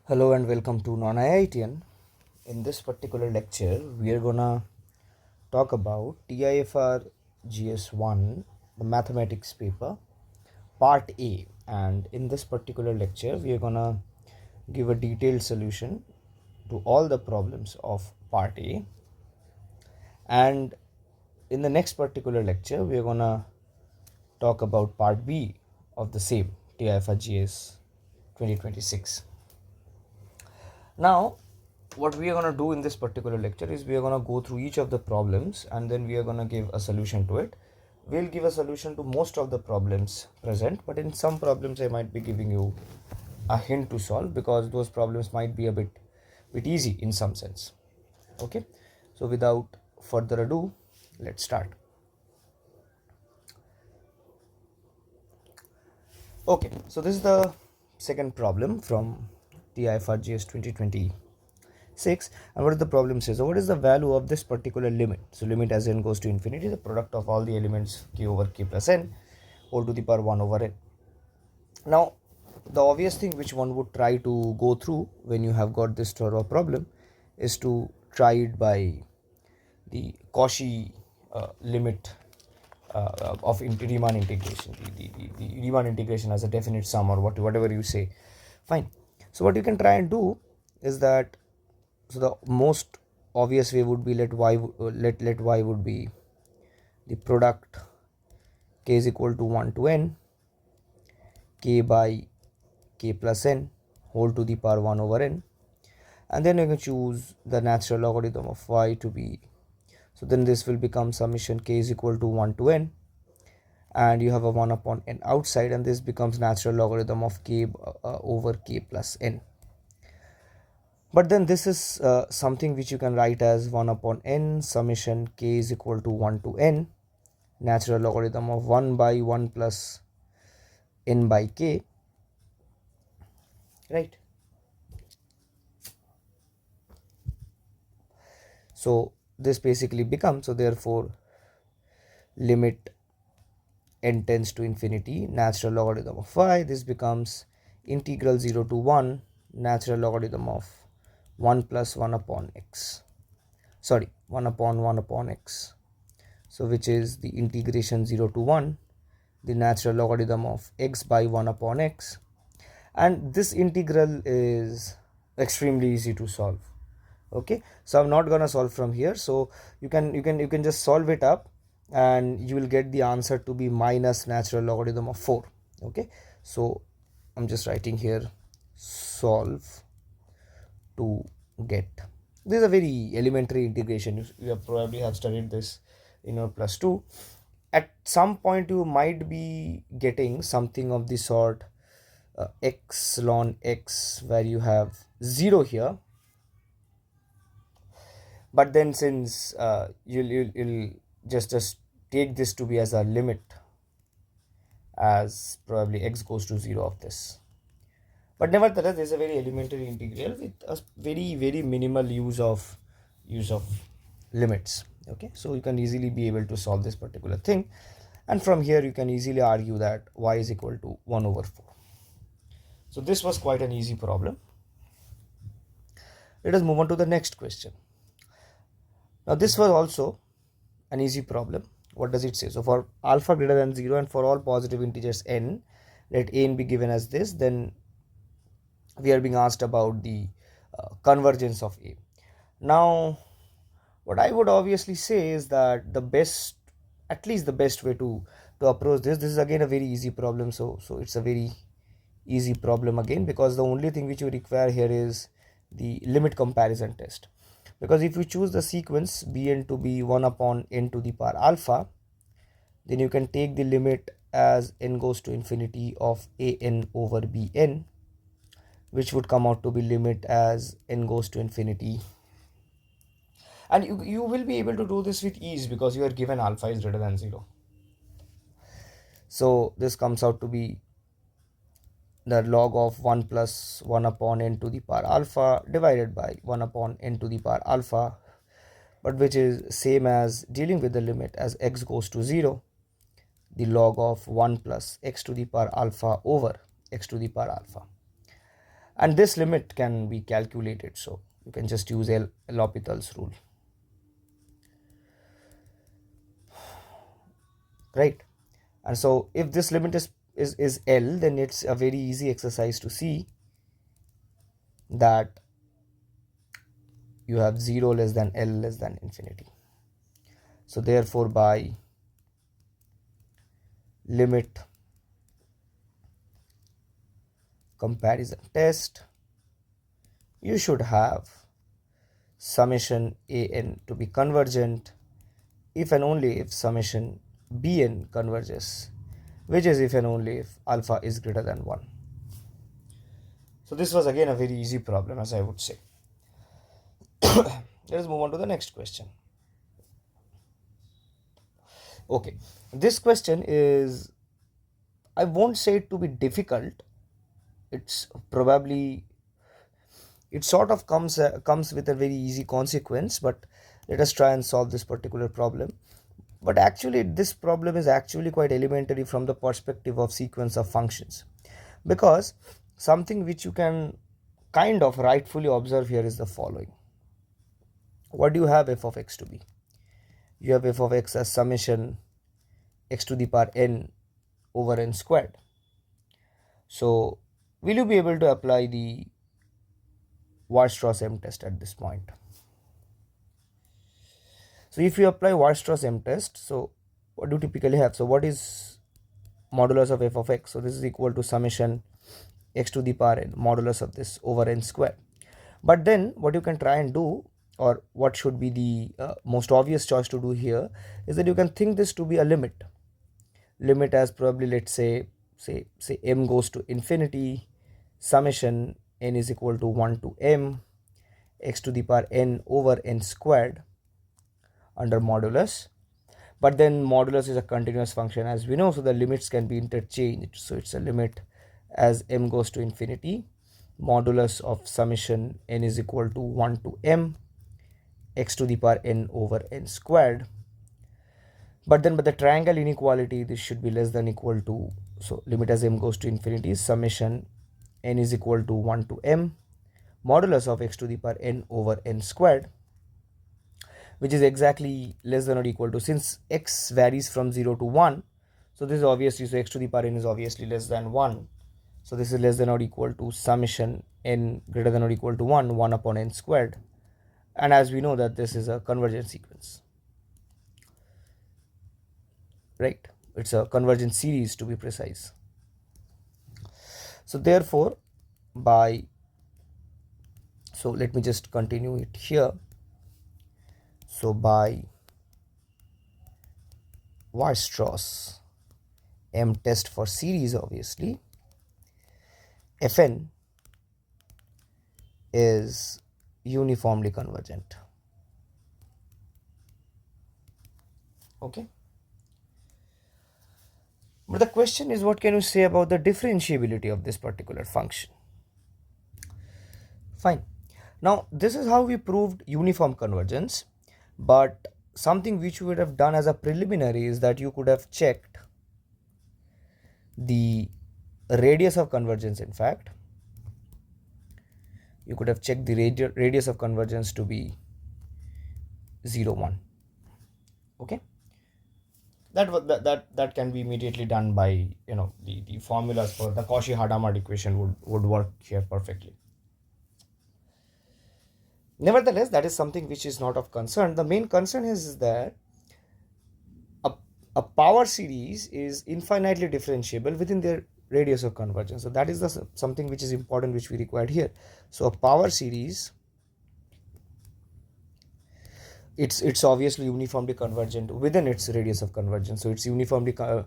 Hello and welcome to Non-IITian. In this particular lecture, we are gonna talk about TIFR GS1, the mathematics paper, part A. And in this particular lecture, we are gonna give a detailed solution to all the problems of part A. And in the next particular lecture, we are gonna talk about part B of the same TIFR GS 2026. Now, what we are going to do in this particular lecture is we are going to go through each of the problems and then we are going to give a solution to it. We'll give a solution to most of the problems present, but in some problems I might be giving you a hint to solve because those problems might be a bit easy in some sense. Okay, so without further ado, let's start. Okay, so this is the second problem from TIFR GS 2026, and what is the problem says? So what is the value of this particular limit? So limit as n goes to infinity, the product of all the elements k over k plus n whole to the power 1 over n. Now the obvious thing which one would try to go through when you have got this sort of problem is to try it by the Cauchy limit of Riemann integration, the Riemann integration as a definite sum or whatever you say. Fine. So what you can try and do is that, so the most obvious way would be let y would be the product k is equal to 1 to n k by k plus n whole to the power 1 over n, and then you can choose the natural logarithm of y to be, so then this will become summation k is equal to 1 to n, and you have a 1 upon n outside, and this becomes natural logarithm of k over k plus n. But then this is something which you can write as 1 upon n summation k is equal to 1 to n natural logarithm of 1 by 1 plus n by k, right? So this basically becomes, so therefore limit n tends to infinity natural logarithm of y, this becomes integral 0 to 1 natural logarithm of 1 plus 1 upon x, 1 upon 1 upon x, so which is the integration 0 to 1 the natural logarithm of x by 1 upon x, and this integral is extremely easy to solve. Okay, so I'm not gonna solve from here, so you can just solve it up and you will get the answer to be minus natural logarithm of 4. Okay, so I'm just writing here solve to get, this is a very elementary integration. You have probably have studied this in your plus 2. At some point you might be getting something of the sort x ln x where you have 0 here, but then since you'll just take this to be as a limit as probably x goes to 0 of this, but nevertheless there's a very elementary integral with a very minimal use of limits. Okay, so you can easily be able to solve this particular thing, and from here you can easily argue that y is equal to 1 over 4. So this was quite an easy problem. Let us move on to the next question. Now this was also an easy problem. What does it say? So for alpha greater than 0 and for all positive integers n, let n be given as this, then we are being asked about the convergence of A. Now what I would obviously say is that the best, at least the best way to approach this is again a very easy problem. So it's a very easy problem again, because the only thing which you require here is the limit comparison test, because if you choose the sequence bn to be 1 upon n to the power alpha, then you can take the limit as n goes to infinity of an over bn, which would come out to be limit as n goes to infinity, and you will be able to do this with ease because you are given alpha is greater than 0. So this comes out to be the log of 1 plus 1 upon n to the power alpha divided by 1 upon n to the power alpha, but which is same as dealing with the limit as x goes to 0, the log of 1 plus x to the power alpha over x to the power alpha. and this limit can be calculated, so you can just use L'Hopital's rule, right? And so if this limit is L, then it's a very easy exercise to see that you have 0 less than L less than infinity. So therefore, by limit comparison test, you should have summation an to be convergent if and only if summation bn converges, which is if and only if alpha is greater than 1. So this was again a very easy problem, as I would say. Let us move on to the next question. Okay, this question is, I won't say it to be difficult. It's probably, it sort of comes with a very easy consequence, but let us try and solve this particular problem. But actually this problem is actually quite elementary from the perspective of sequence of functions, because something which you can kind of rightfully observe here is the following. What do you have f of x to be? You have f of x as summation x to the power n over n squared. So will you be able to apply the Weierstrass M test at this point? So if you apply Weierstrass M test, so what do you typically have? So what is modulus of f of x? So this is equal to summation x to the power n modulus of this over n square. But then what you can try and do, or what should be the most obvious choice to do here, is that you can think this to be a limit as probably, let's say m goes to infinity, summation n is equal to 1 to m x to the power n over n squared under modulus. But then modulus is a continuous function, as we know, so the limits can be interchanged. So it's a limit as m goes to infinity, modulus of summation n is equal to 1 to m x to the power n over n squared. But then by the triangle inequality, this should be less than equal to, so limit as m goes to infinity, summation n is equal to 1 to m modulus of x to the power n over n squared, which is exactly less than or equal to, since x varies from 0 to 1, so this is obviously, so x to the power n is obviously less than 1, so this is less than or equal to summation n greater than or equal to 1 upon n squared. And as we know that this is a convergent sequence, right? It's a convergent series, to be precise. So therefore, so let me just continue it here. So by Weierstrass M test for series, obviously Fn is uniformly convergent. Okay. But the question is, what can you say about the differentiability of this particular function? Fine. Now this is how we proved uniform convergence, but something which you would have done as a preliminary is that you could have checked the radius of convergence. In fact, you could have checked the radius of convergence to be 0, 1. Okay. That can be immediately done by, the formulas for the Cauchy-Hadamard equation would work here perfectly. Nevertheless, that is something which is not of concern. The main concern is that a power series is infinitely differentiable within their radius of convergence. So that is something which is important, which we required here. So a power series, it's obviously uniformly convergent within its radius of convergence. So it's uniformly I'm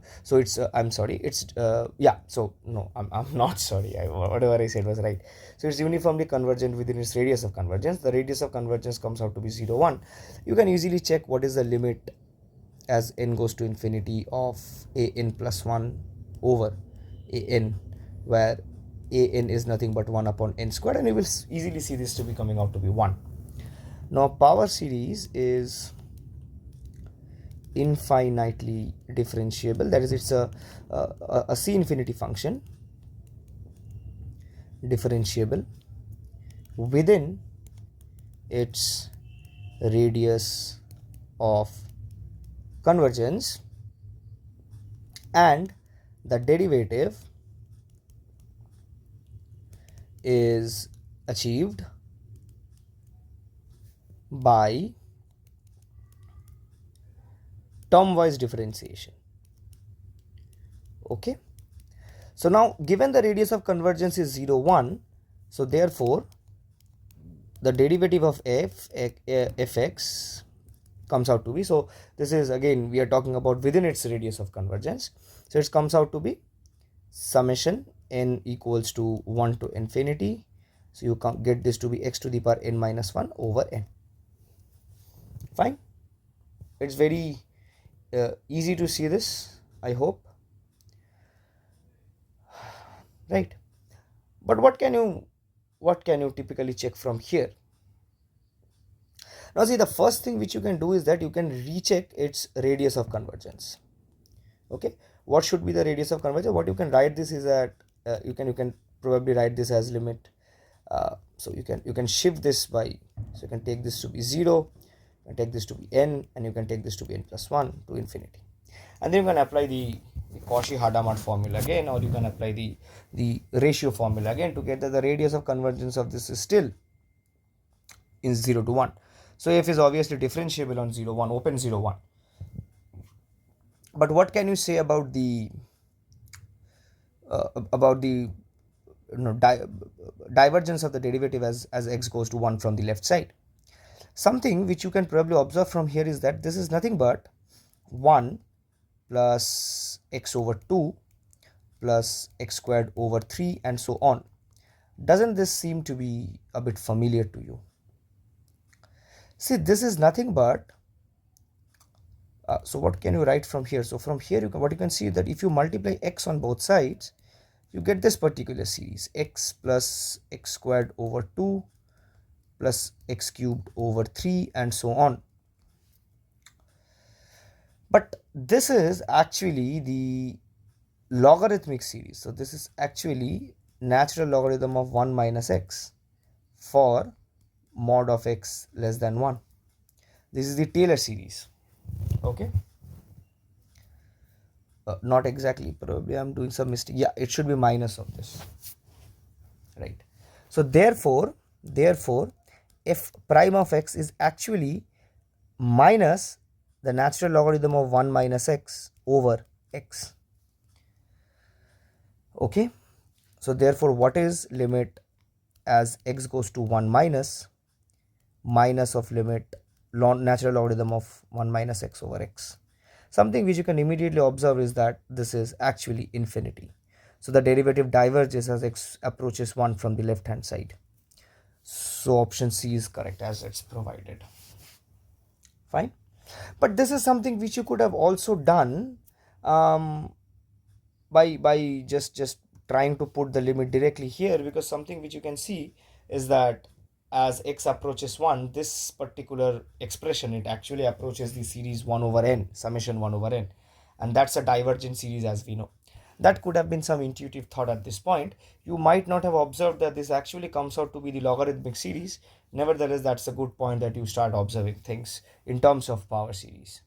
not sorry, whatever I said was right. So it's uniformly convergent within its radius of convergence. The radius of convergence comes out to be 0, 1. You can easily check what is the limit as n goes to infinity of an plus 1 over an, where an is nothing but 1 upon n squared, and you will easily see this to be coming out to be 1. Now power series is infinitely differentiable, that is, it's a C infinity function, differentiable within its radius of convergence, and the derivative is achieved by term-wise differentiation. Okay. So now, given the radius of convergence is 0, 1, so therefore the derivative of fx comes out to be, so this is again we are talking about within its radius of convergence, so it comes out to be summation n equals to 1 to infinity, so you can get this to be x to the power n minus 1 over n. Fine, it's very easy to see this, I hope, right? But what can you typically check from here? Now see, the first thing which you can do is that you can recheck its radius of convergence. Okay, what should be the radius of convergence? What you can write this is that you can probably write this as limit, so you can shift this by, so you can take this to be 0, and take this to be n, and you can take this to be n plus 1 to infinity, and then you can apply the Cauchy-Hadamard formula again, or you can apply the ratio formula again to get that the radius of convergence of this is still in 0 to 1. So f is obviously differentiable on 0, 1, open 0, 1. But what can you say about the divergence of the derivative as x goes to 1 from the left side? Something which you can probably observe from here is that this is nothing but 1 plus x over 2 plus x squared over 3 and so on. Doesn't this seem to be a bit familiar to you? See, this is nothing but so what can you write from here? So from here what you can see that if you multiply x on both sides, you get this particular series, x plus x squared over 2 plus x cubed over 3 and so on. But this is actually the logarithmic series. So this is actually natural logarithm of 1 minus x for mod of x less than 1. This is the Taylor series. Okay, not exactly, probably I'm doing some mistake. Yeah, it should be minus of this, right? So therefore f prime of x is actually minus the natural logarithm of 1 minus x over x. Okay, so therefore what is limit as x goes to 1 minus of limit natural logarithm of 1 minus x over x? Something which you can immediately observe is that this is actually infinity. So the derivative diverges as x approaches 1 from the left hand side. So option C is correct as it's provided. Fine. But this is something which you could have also done by just trying to put the limit directly here, because something which you can see is that as x approaches 1, this particular expression, it actually approaches the series 1 over n, summation 1 over n, and that's a divergent series as we know. That could have been some intuitive thought at this point. You might not have observed that this actually comes out to be the logarithmic series. Nevertheless, that's a good point that you start observing things in terms of power series.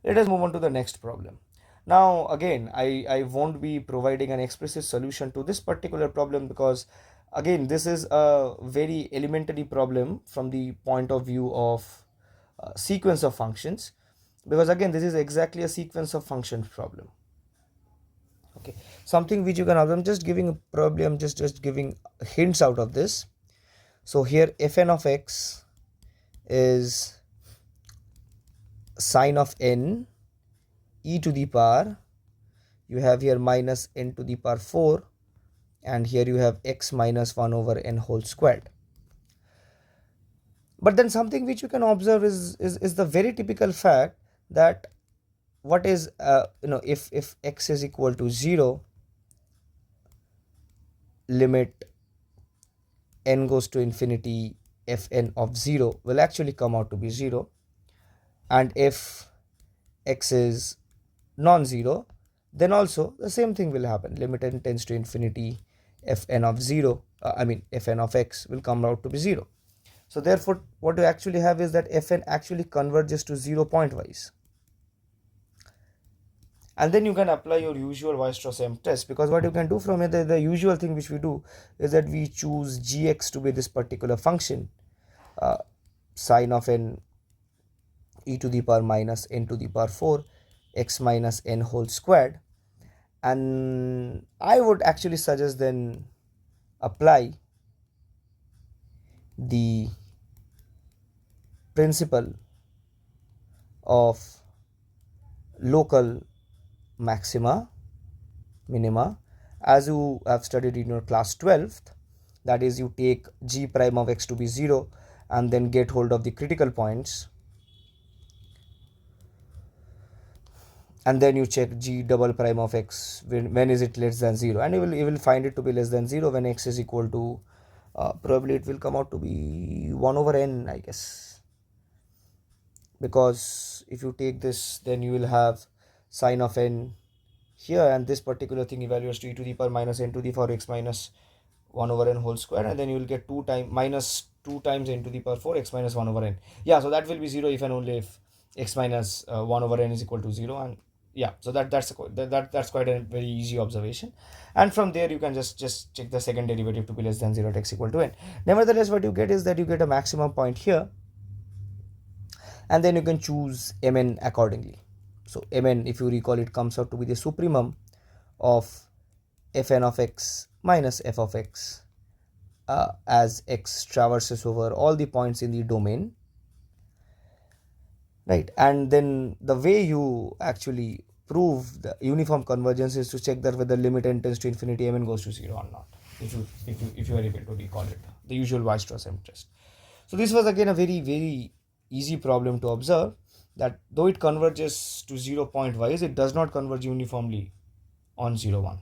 Let us move on to the next problem. Now again, I won't be providing an explicit solution to this particular problem, because again this is a very elementary problem from the point of view of sequence of functions, because again this is exactly a sequence of functions problem. Okay, something which you can observe, I'm just giving a problem, just giving hints out of this. So here fn of x is sine of n e to the power, you have here minus n to the power 4, and here you have x minus 1 over n whole squared. But then something which you can observe is the very typical fact that what is if x is equal to 0, limit n goes to infinity, fn of 0 will actually come out to be 0, and if x is non-zero, then also the same thing will happen. Limit n tends to infinity, fn of 0, fn of x will come out to be 0. So therefore what you actually have is that fn actually converges to 0 pointwise. And then you can apply your usual Weierstrass test, because what you can do from it, the usual thing which we do is that we choose gx to be this particular function, sine of n e to the power minus n to the power 4 x minus n whole squared. And I would actually suggest then apply the principle of local maxima, minima, as you have studied in your class 12th. That is, you take g prime of x to be 0 and then get hold of the critical points, and then you check g double prime of x when is it less than 0, and you will find it to be less than 0 when x is equal to probably it will come out to be 1 over n, I guess, because if you take this, then you will have sine of n here, and this particular thing evaluates to e to the power minus n to the power x minus 1 over n whole square, and then you will get 2 times minus 2 times n to the power 4 x minus 1 over n. Yeah, so that will be 0 if and only if x minus 1 over n is equal to 0. And yeah, so that's quite a very easy observation, and from there you can just check the second derivative to be less than 0 at x equal to n. Nevertheless, what you get is that you get a maximum point here, and then you can choose mn accordingly. So mn, if you recall, it comes out to be the supremum of fn of x minus f of x as x traverses over all the points in the domain, right? And then the way you actually prove the uniform convergence is to check that whether limit n tends to infinity mn goes to 0 or not, if you are able to recall it, the usual Weierstrass test. So this was again a very easy problem to observe, that though it converges to 0 pointwise, it does not converge uniformly on 0 1.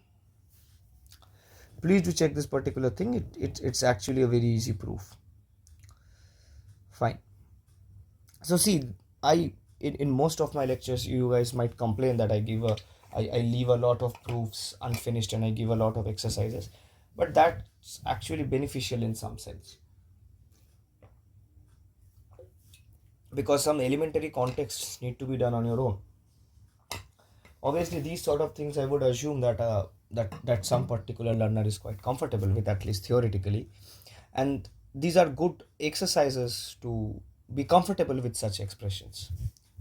Please do check this particular thing. It's actually a very easy proof. Fine. So see, in most of my lectures, you guys might complain that I leave a lot of proofs unfinished and I give a lot of exercises, but that's actually beneficial in some sense, because some elementary contexts need to be done on your own. Obviously, these sort of things I would assume that some particular learner is quite comfortable with, at least theoretically, and these are good exercises to be comfortable with such expressions.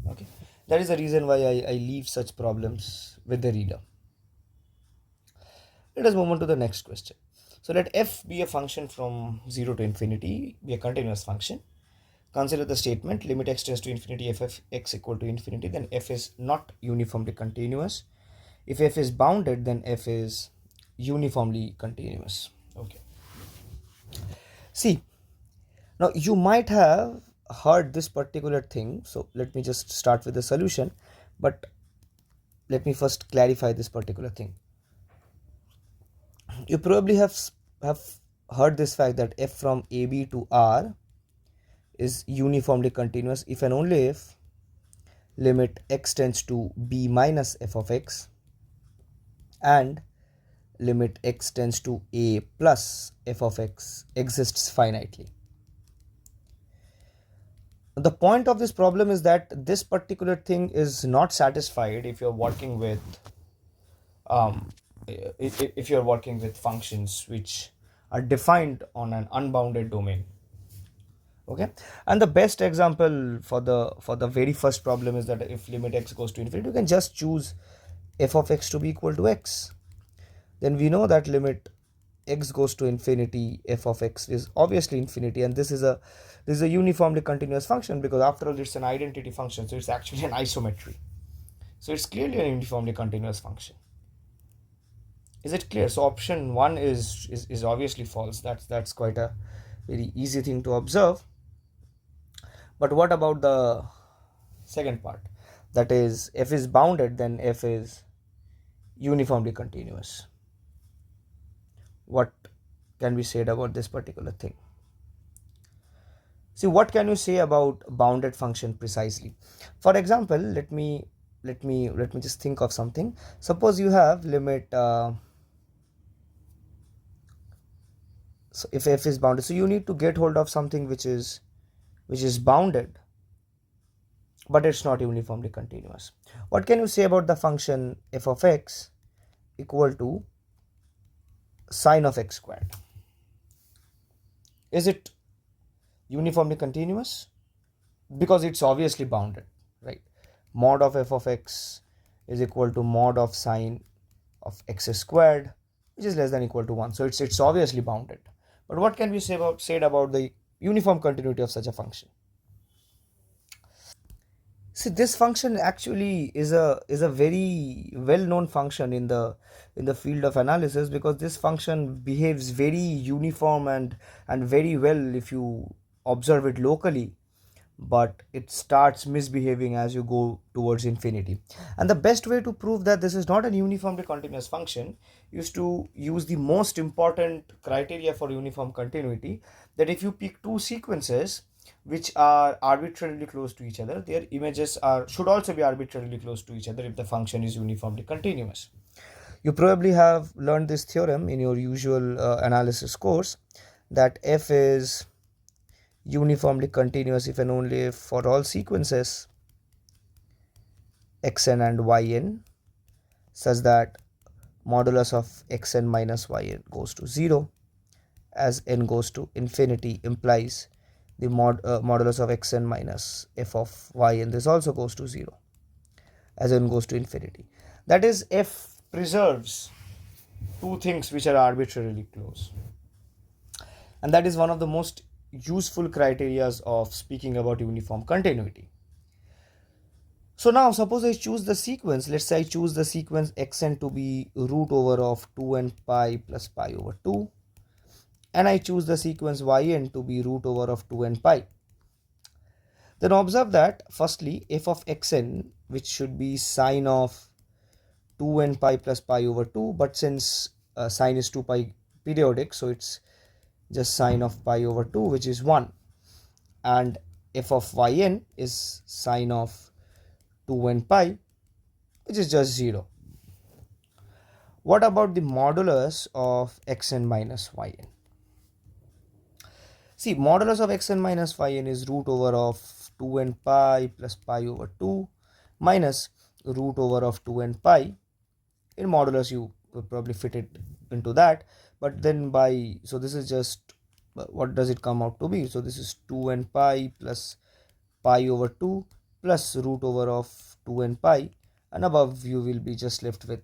Okay, that is the reason why I leave such problems with the reader. Let us move on to the next question. So let f be a function from 0 to infinity, be a continuous function. Consider the statement limit x tends to infinity if f x equal to infinity, then f is not uniformly continuous. If f is bounded, then f is uniformly continuous. Okay. See, now you might have heard this particular thing, so let me just start with the solution, but let me first clarify this particular thing. You probably have heard this fact that f from AB to R is uniformly continuous if and only if limit x tends to b minus f of x and limit x tends to a plus f of x exists finitely. The point of this problem is that this particular thing is not satisfied if you're working with if you're working with functions which are defined on an unbounded domain. Okay, and the best example for the very first problem is that if limit x goes to infinity, you can just choose f of x to be equal to x. Then we know that limit x goes to infinity, f of x is obviously infinity, and this is a uniformly continuous function, because after all it's an identity function, so it's actually an isometry, so it's clearly a uniformly continuous function. Is it clear? So option 1 is obviously false. That's quite a very easy thing to observe. But what about the second part, that is f is bounded, then f is uniformly continuous? What can be said about this particular thing? See, what can you say about bounded function precisely? For example, let me just think of something. Suppose you have limit So if f is bounded, so you need to get hold of something which is bounded, but it's not uniformly continuous. What can you say about the function f of x equal to sine of x squared? Is it uniformly continuous? Because it's obviously bounded, right? Mod of f of x is equal to mod of sine of x squared, which is less than equal to 1. So it's obviously bounded. But what can be said about the uniform continuity of such a function? See, this function actually is a very well known function in the field of analysis, because this function behaves very uniform and very well if you observe it locally, but it starts misbehaving as you go towards infinity. And the best way to prove that this is not a uniformly continuous function is to use the most important criteria for uniform continuity, that if you pick two sequences which are arbitrarily close to each other, their images should also be arbitrarily close to each other if the function is uniformly continuous. You probably have learned this theorem in your usual analysis course, that f is uniformly continuous if and only if for all sequences xn and yn such that modulus of xn minus yn goes to 0, as n goes to infinity implies the modulus of xn minus f of yn, this also goes to 0 as n goes to infinity. That is, f preserves two things which are arbitrarily close, and that is one of the most useful criteria of speaking about uniform continuity. So now suppose I choose the sequence, let's say I choose the sequence xn to be root over of 2n pi plus pi over 2, and I choose the sequence yn to be root over of 2n pi. Then observe that firstly f of xn, which should be sine of 2n pi plus pi over 2, but since sine is 2 pi periodic, so it's just sine of pi over 2, which is 1, and f of yn is sine of 2n pi, which is just 0. What about the modulus of xn minus yn? See, modulus of xn minus yn is root over of 2n pi plus pi over 2 minus root over of 2n pi. In modulus you will probably fit it into that, but then so this is just, what does it come out to be? So this is 2n pi plus pi over 2 plus root over of 2n pi, and above you will be just left with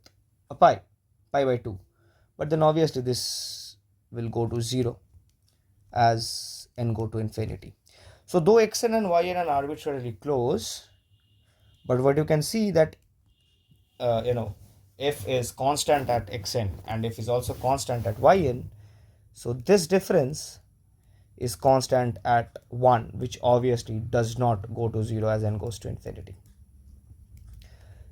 a pi by 2. But then obviously this will go to 0 as n go to infinity. So though xn and yn are arbitrarily close, but what you can see that f is constant at xn and f is also constant at yn, so this difference is constant at 1, which obviously does not go to 0 as n goes to infinity.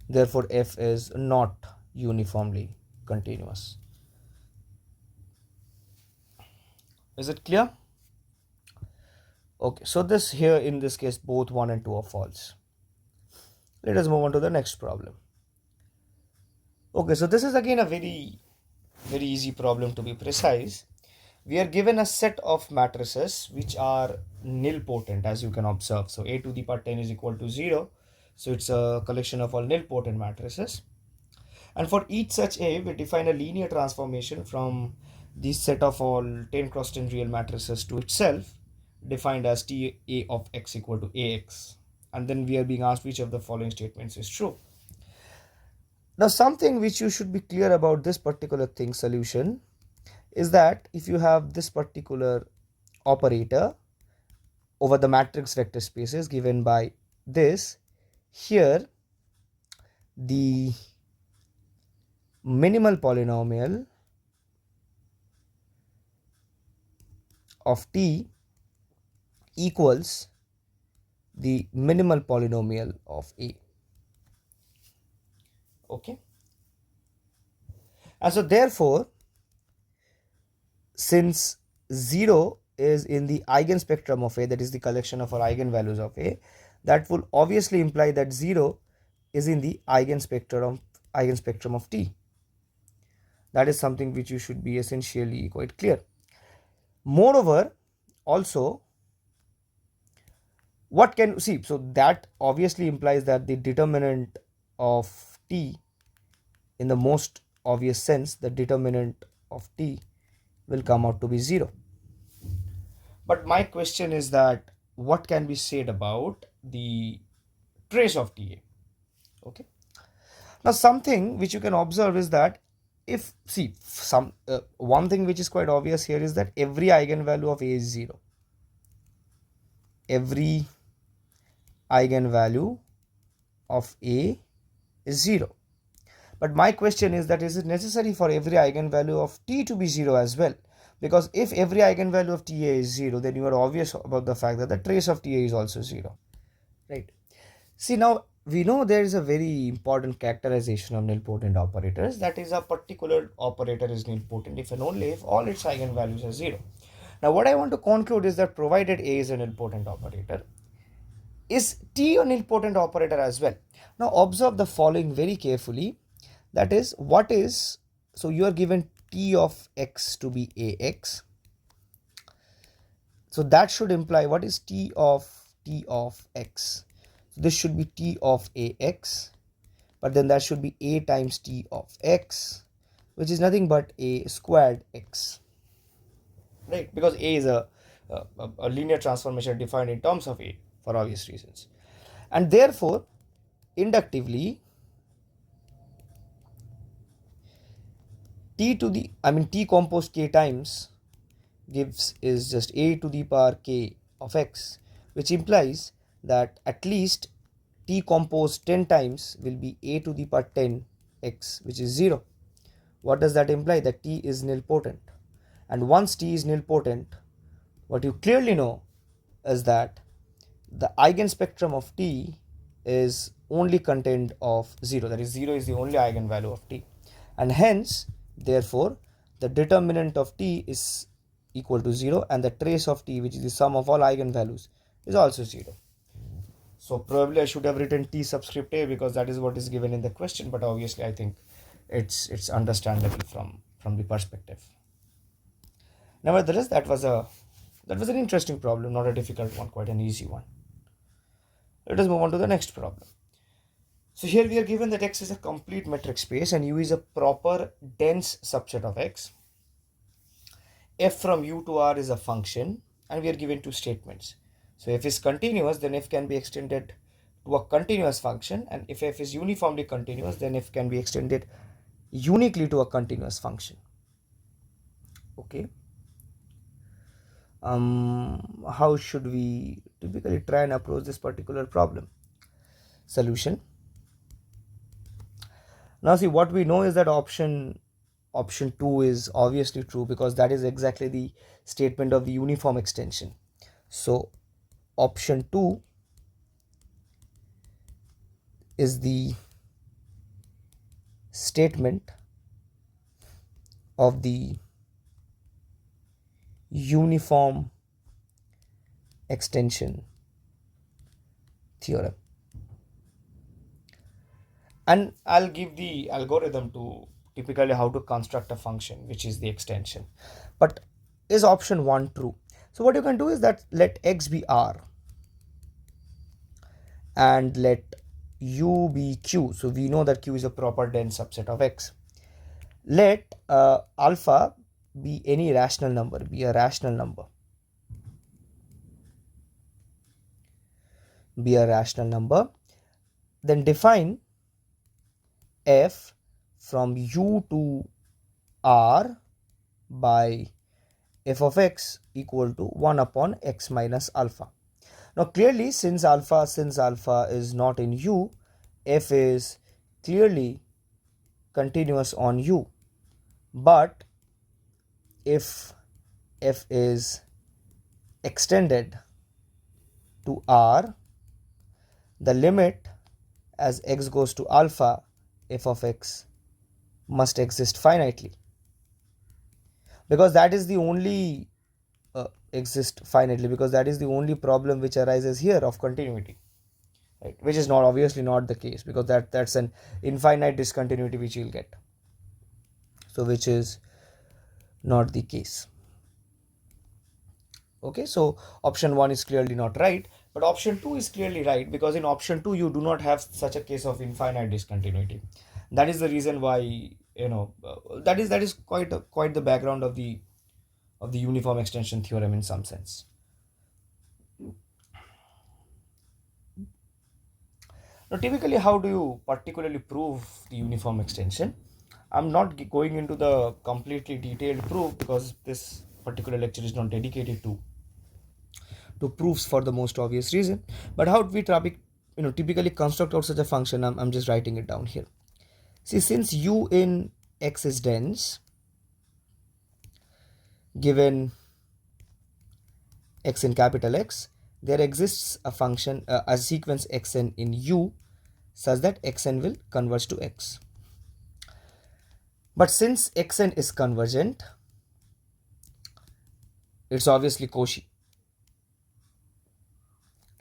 Therefore f is not uniformly continuous. Is it clear? Okay, so this here in this case both 1 and 2 are false. Let us move on to the next problem. Okay, so this is again a very easy problem, to be precise. We are given a set of matrices which are nilpotent, as you can observe. So a to the power 10 is equal to 0. So it's a collection of all nilpotent matrices. And for each such A, we define a linear transformation from this set of all 10 cross 10 real matrices to itself, defined as T A of x equal to Ax. And then we are being asked which of the following statements is true. Now something which you should be clear about this particular solution is that if you have this particular operator over the matrix vector spaces given by this, here the minimal polynomial of T equals the minimal polynomial of A. Okay, and so therefore, since 0 is in the eigenspectrum of A, that is the collection of our eigenvalues of A, that will obviously imply that 0 is in the eigenspectrum of T. That is something which you should be essentially quite clear. Moreover, also, what can see, so that obviously implies that the determinant of t, in the most obvious sense, the determinant of t will come out to be 0. But my question is that what can be said about the trace of ta? Okay, now something which you can observe is that, if see some one thing which is quite obvious here is that every eigenvalue of a is 0. Every eigenvalue of a is 0. But my question is that, is it necessary for every eigenvalue of t to be 0 as well? Because if every eigenvalue of ta is 0, then you are obvious about the fact that the trace of ta is also 0, right? See, now we know there is a very important characterization of nilpotent operators, that is, a particular operator is nilpotent if and only if all its eigenvalues are 0. Now what I want to conclude is that provided a is a nilpotent operator, is t a nilpotent operator as well? Now observe the following very carefully. That is, what is, so you are given t of x to be ax. So that should imply, what is t of x? So this should be t of ax, but then that should be a times t of x, which is nothing but a squared x, right? Because a is a linear transformation defined in terms of a for obvious reasons, and therefore inductively t composed k times gives is just a to the power k of x, which implies that at least t composed 10 times will be a to the power 10 x, which is 0. What does that imply? That t is nilpotent. And once t is nilpotent, what you clearly know is that the eigenspectrum of t is only contained of 0. That is, 0 is the only eigenvalue of t. And hence, therefore, the determinant of t is equal to 0, and the trace of t, which is the sum of all eigenvalues, is also 0. So probably I should have written t subscript a, because that is what is given in the question, but obviously I think it's understandable from the perspective. Nevertheless, that was an interesting problem, not a difficult one, quite an easy one. Let us move on to the next problem. So here we are given that x is a complete metric space and u is a proper dense subset of x. F from u to r is a function, and we are given two statements. So if is continuous, then f can be extended to a continuous function, and if f is uniformly continuous, then f can be extended uniquely to a continuous function. Okay. How should we typically try and approach this particular problem? Solution. Now see, what we know is that option 2 is obviously true, because that is exactly the statement of the uniform extension. So option 2 is the statement of the uniform extension theorem. And I'll give the algorithm to typically how to construct a function which is the extension. But is option 1 true? So what you can do is that let x be r and let u be q. So we know that q is a proper dense subset of x. Let alpha be any rational number, be a rational number. Be a rational number. Then define f from u to r by f of x equal to 1 upon x minus alpha. Now clearly, since alpha is not in u, f is clearly continuous on u. But if f is extended to r, the limit as x goes to alpha, f of x must exist finitely, because that is the only exist finitely, because that is the only problem which arises here of continuity, right? Which is not obviously not the case, because that's an infinite discontinuity which you'll get. So which is not the case. Okay, so option 1 is clearly not right, but option 2 is clearly right, because in option 2 you do not have such a case of infinite discontinuity. That is the reason why, that is quite the background of the uniform extension theorem in some sense. Now, typically, how do you particularly prove the uniform extension? I'm not going into the completely detailed proof, because this particular lecture is not dedicated to proofs for the most obvious reason. But how do we typically construct out such a function? I'm just writing it down here. See, since u in x is dense, given x in capital X, there exists a function, a sequence xn in u, such that xn will converge to x. But since xn is convergent, it's obviously Cauchy,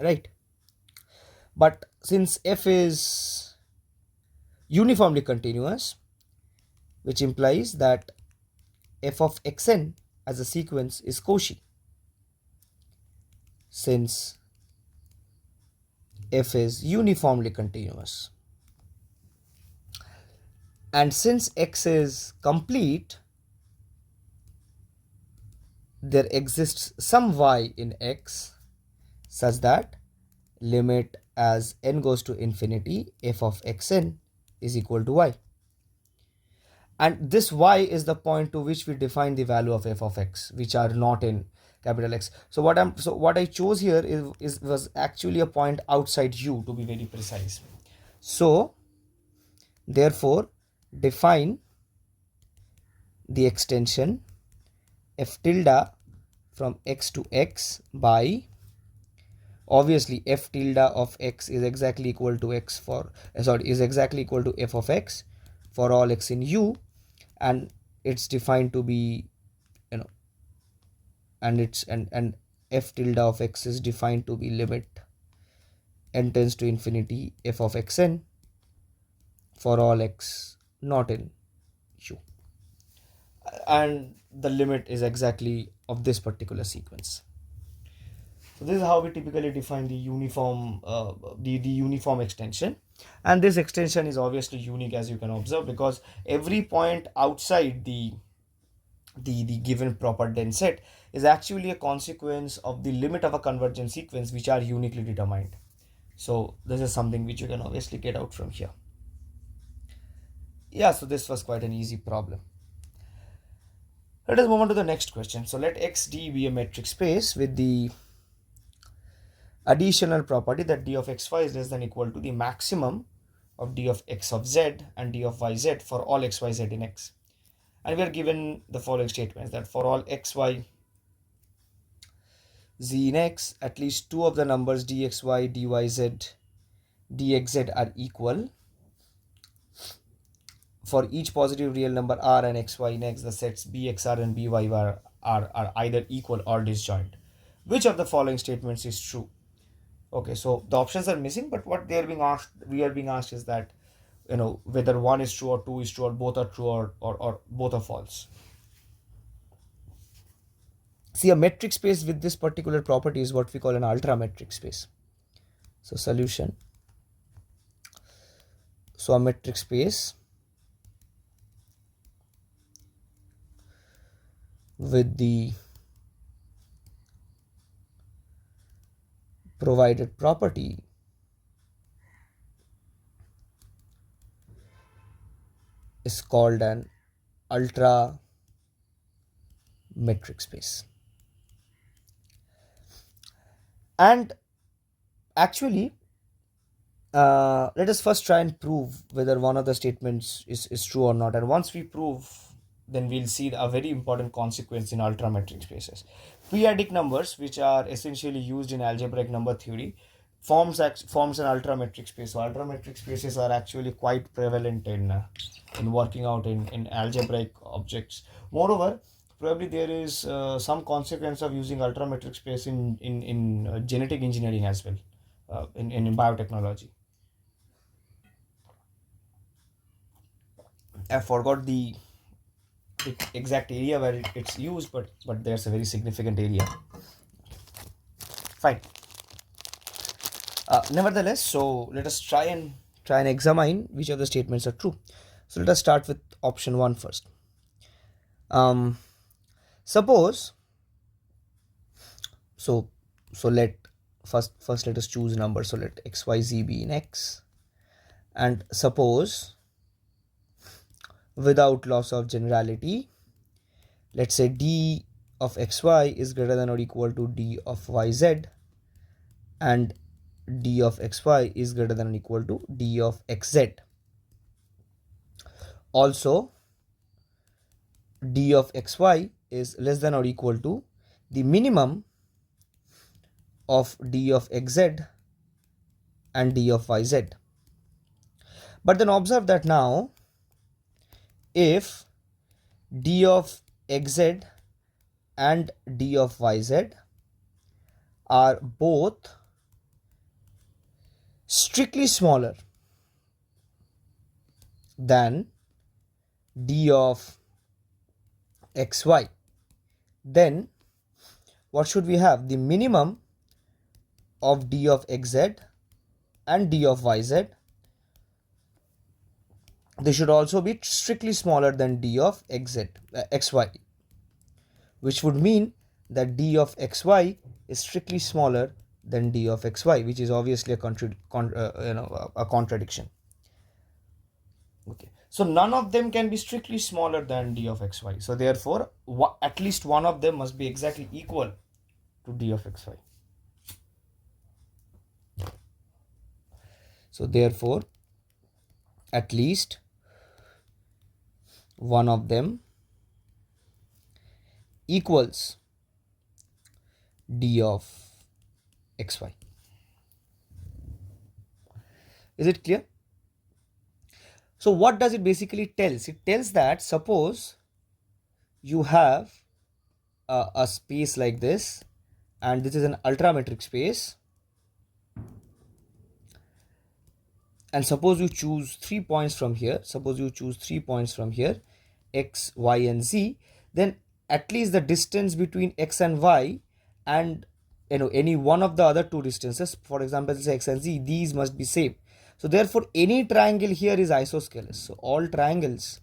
right? But since f is uniformly continuous, which implies that f of xn as a sequence is Cauchy, since f is uniformly continuous. And since x is complete, there exists some y in x such that limit as n goes to infinity, f of xn is equal to y. And this y is the point to which we define the value of f of x, which are not in capital X. So what I chose here was actually a point outside u, to be very precise. So therefore define the extension f tilde from x to x by, obviously f tilde of x is exactly equal to x for is exactly equal to f of x for all x in u, and it's defined to be, and f tilde of x is defined to be limit n tends to infinity f of xn for all x not in u, and the limit is exactly of this particular sequence. So this is how we typically define the uniform uniform extension, and this extension is obviously unique, as you can observe, because every point outside the given proper dense set is actually a consequence of the limit of a convergent sequence, which are uniquely determined. So this is something which you can obviously get out from here. Yeah, so this was quite an easy problem. Let us move on to the next question. So let xd be a metric space with the additional property that d of xy is less than equal to the maximum of d of x of z and d of yz for all xyz in x. And we are given the following statements, that for all xy z in x, at least two of the numbers dxy, dyz, dxz are equal. For each positive real number r and xy in x, the sets bxr and byr are either equal or disjoint. Which of the following statements is true? Okay, so the options are missing, but what we are being asked is that, whether one is true or two is true, or both are true, or both are false. See, a metric space with this particular property is what we call an ultrametric space. So solution. So a metric space with the provided property is called an ultra metric space. And actually, let us first try and prove whether one of the statements is true or not. And once we prove, then we'll see a very important consequence in ultrametric spaces. Periodic numbers, which are essentially used in algebraic number theory, forms an ultrametric space. So ultrametric spaces are actually quite prevalent in working out in algebraic objects. Moreover, probably there is some consequence of using ultrametric space in genetic engineering as well, in biotechnology. I forgot the exact area where it's used, but there's a very significant area Fine. Nevertheless, so let us try and examine which of the statements are true. So let us start with option 1 first. Suppose, so let first let us choose number. So let xyz be in x, and suppose without loss of generality, let's say d of xy is greater than or equal to d of yz, and d of xy is greater than or equal to d of xz. Also, d of xy is less than or equal to the minimum of d of xz and d of yz. But then observe that now, if d of xz and d of yz are both strictly smaller than d of xy, then what should we have? The minimum of d of xz and d of yz, they should also be strictly smaller than d of xy, which would mean that d of xy is strictly smaller than d of xy, which is obviously a contradiction. Okay, so none of them can be strictly smaller than d of xy. So therefore, at least one of them must be exactly equal to d of xy. So therefore, at least one of them equals d of xy. Is it clear? So what does it basically tells? It tells that suppose you have a space like this, and this is an ultrametric space, and suppose you choose 3 points from here, x, y and z, then at least the distance between x and y and any one of the other two distances, for example say x and z, these must be same. So therefore any triangle here is isosceles. So all triangles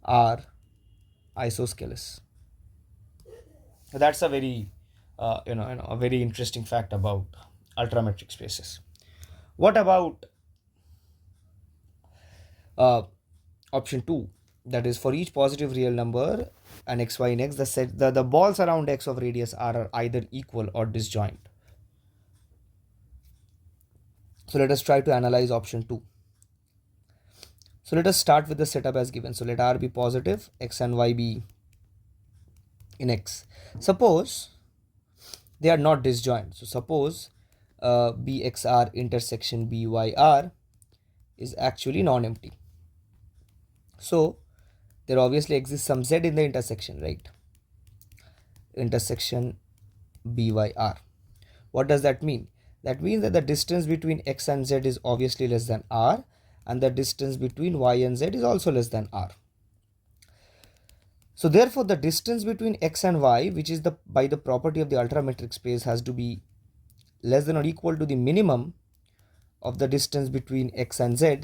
are isosceles. So that's a very a very interesting fact about ultrametric spaces. What about option 2, that is for each positive real number and xy in x, the balls around x of radius r are either equal or disjoint. So let us try to analyze option 2. So let us start with the setup as given. So let r be positive, x and y be in x. Suppose they are not disjoint. So suppose bxr intersection byr is actually non-empty. So there obviously exists some z in the intersection, right? Intersection byr. What does that mean? That means that the distance between x and z is obviously less than r, and the distance between y and z is also less than r. So therefore the distance between x and y, which is by the property of the ultrametric space, has to be less than or equal to the minimum of the distance between x and z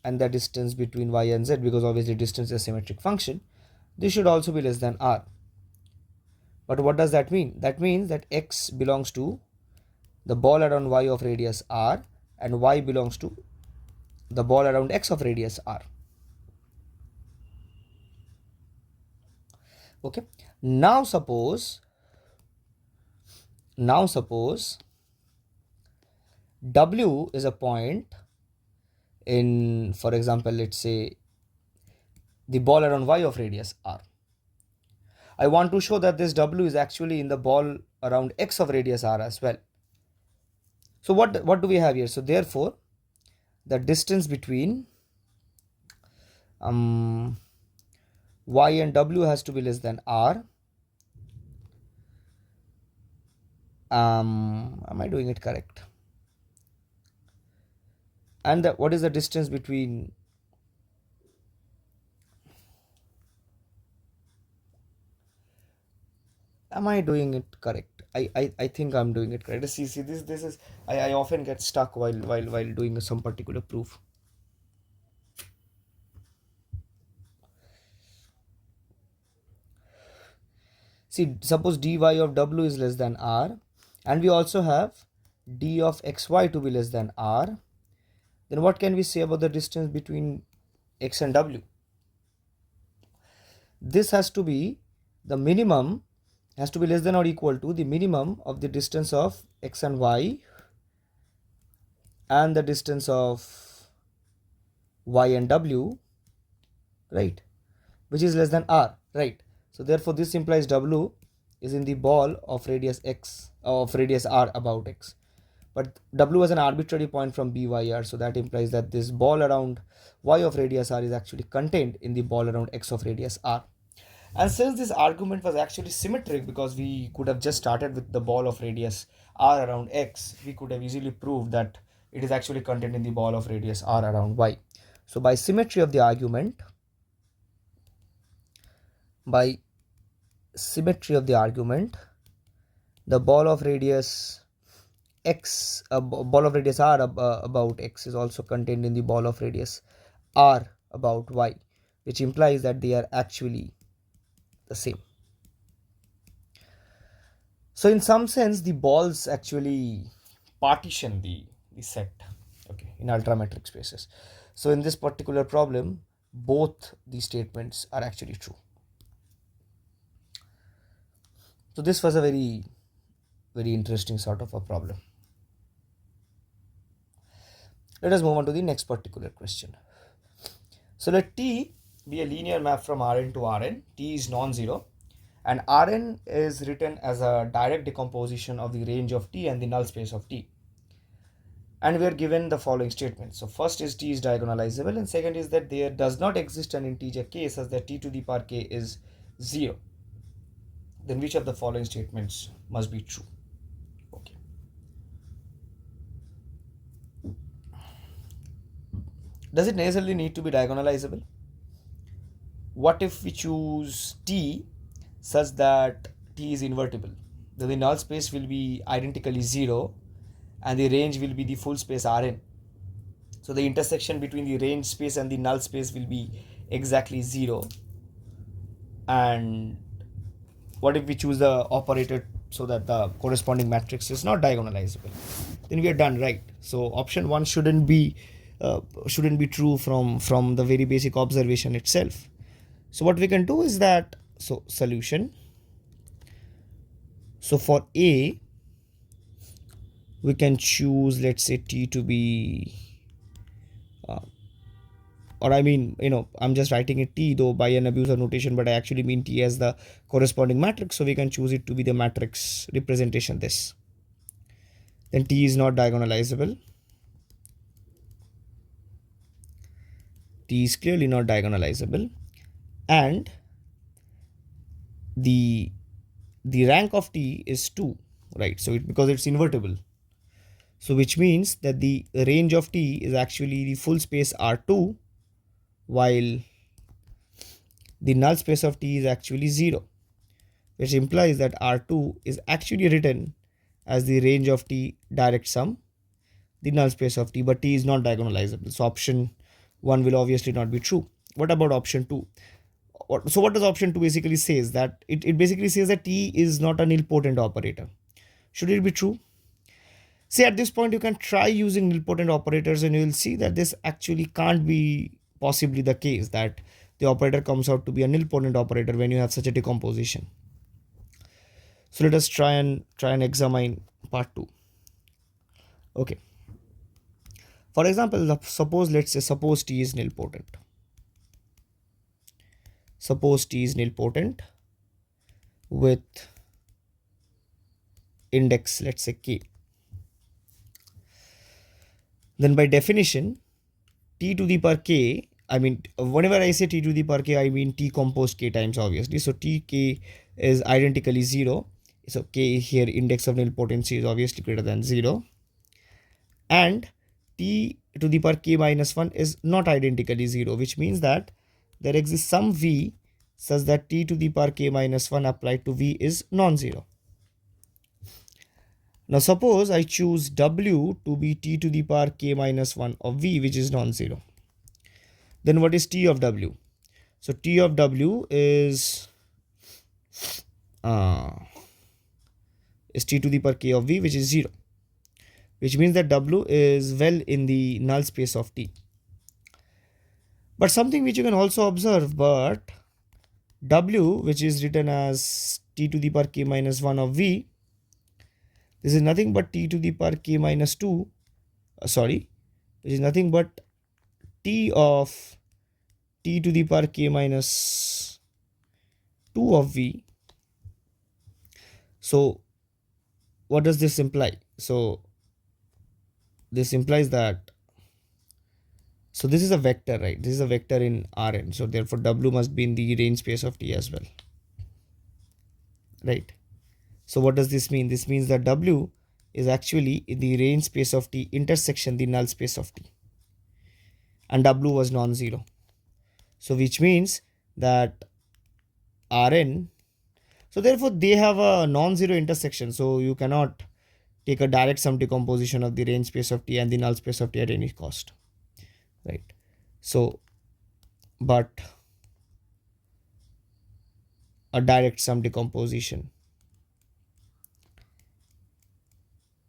and the distance between y and z, because obviously distance is a symmetric function. This should also be less than r. But what does that mean? That means that x belongs to the ball around y of radius r, and y belongs to the ball around x of radius r. Okay, now suppose w is a point in, for example, let's say the ball around y of radius r. I want to show that this w is actually in the ball around x of radius r as well. So what do we have here? So therefore the distance between y and w has to be less than r. Am I doing it correct? And what is the distance between Am I doing it correct? I think I'm doing it correct. See this is I often get stuck while doing some particular proof. See, suppose dy of w is less than r, and we also have d of xy to be less than r. Then what can we say about the distance between x and w? This has to be the minimum, has to be less than or equal to the minimum of the distance of x and y and the distance of y and w, right, which is less than r, right? So therefore this implies w is in the ball of radius x, of radius r about x, but w is an arbitrary point from byr, so that implies that this ball around y of radius r is actually contained in the ball around x of radius r. And since this argument was actually symmetric, because we could have just started with the ball of radius r around x, we could have easily proved that it is actually contained in the ball of radius r around y. So by symmetry of the argument, by symmetry of the argument, the ball of radius x, ball of radius r about x is also contained in the ball of radius r about y, which implies that they are actually the same. So in some sense, the balls actually partition the set, okay, in ultrametric spaces. So in this particular problem, both the statements are actually true. So this was a very interesting sort of a problem. Let us move on to the next particular question. So let T be a linear map from Rn to Rn. T is non-zero, and Rn is written as a direct decomposition of the range of T and the null space of T. And we are given the following statements. So first is T is diagonalizable, and second is that there does not exist an integer k such that T to the power k is 0. Then which of the following statements must be true? Okay. Does it necessarily need to be diagonalizable? What if we choose T such that T is invertible? Then the null space will be identically 0 and the range will be the full space Rn. So the intersection between the range space and the null space will be exactly 0. And what if we choose the operator so that the corresponding matrix is not diagonalizable? Then we are done, right? So option 1 shouldn't be true from the very basic observation itself. So what we can do is that, so solution, so for A we can choose, let's say, T to be or I mean, I'm just writing it T though by an abuse of notation, but I actually mean T as the corresponding matrix, so we can choose it to be the matrix representation this. Then T is not diagonalizable. T is clearly not diagonalizable, and the rank of T is 2, right? So because it's invertible, so which means that the range of T is actually the full space R2, while the null space of T is actually 0, which implies that R2 is actually written as the range of T direct sum, the null space of T, but T is not diagonalizable. So option 1 will obviously not be true. What about option 2? So what does option 2 basically says? That it basically says that T is not a nilpotent operator. Should it be true? See, at this point you can try using nilpotent operators and you will see that this actually can't be possibly the case, that the operator comes out to be a nilpotent operator when you have such a decomposition. So let us try and examine part 2. Okay. For example, suppose T is nilpotent. Suppose T is nilpotent with index, let's say, k. Then by definition, T to the power k, I mean, whenever I say T to the power k, I mean T composed k times, obviously. So Tk is identically 0. So k here, index of nilpotency, is obviously greater than 0. And T to the power k minus 1 is not identically 0, which means that there exists some v such that t to the power k minus 1 applied to v is non-zero. Now suppose I choose w to be t to the power k minus 1 of v, which is non-zero. Then what is t of w? So t of w is t to the power k of v, which is 0, which means that w is well in the null space of t. But something which you can also observe, but w, which is written as t to the power k minus 1 of v, this is nothing but t to the power k minus 2, which is nothing but t of t to the power k minus 2 of v. So what does this imply? So this implies that, so this is a vector, right? This is a vector in Rn. So therefore w must be in the range space of t as well, right? So what does this mean? This means that w is actually in the range space of t intersection the null space of t, and w was non-zero. So which means that Rn, so therefore they have a non-zero intersection. So you cannot take a direct sum decomposition of the range space of t and the null space of t at any cost, right? So, but a direct sum decomposition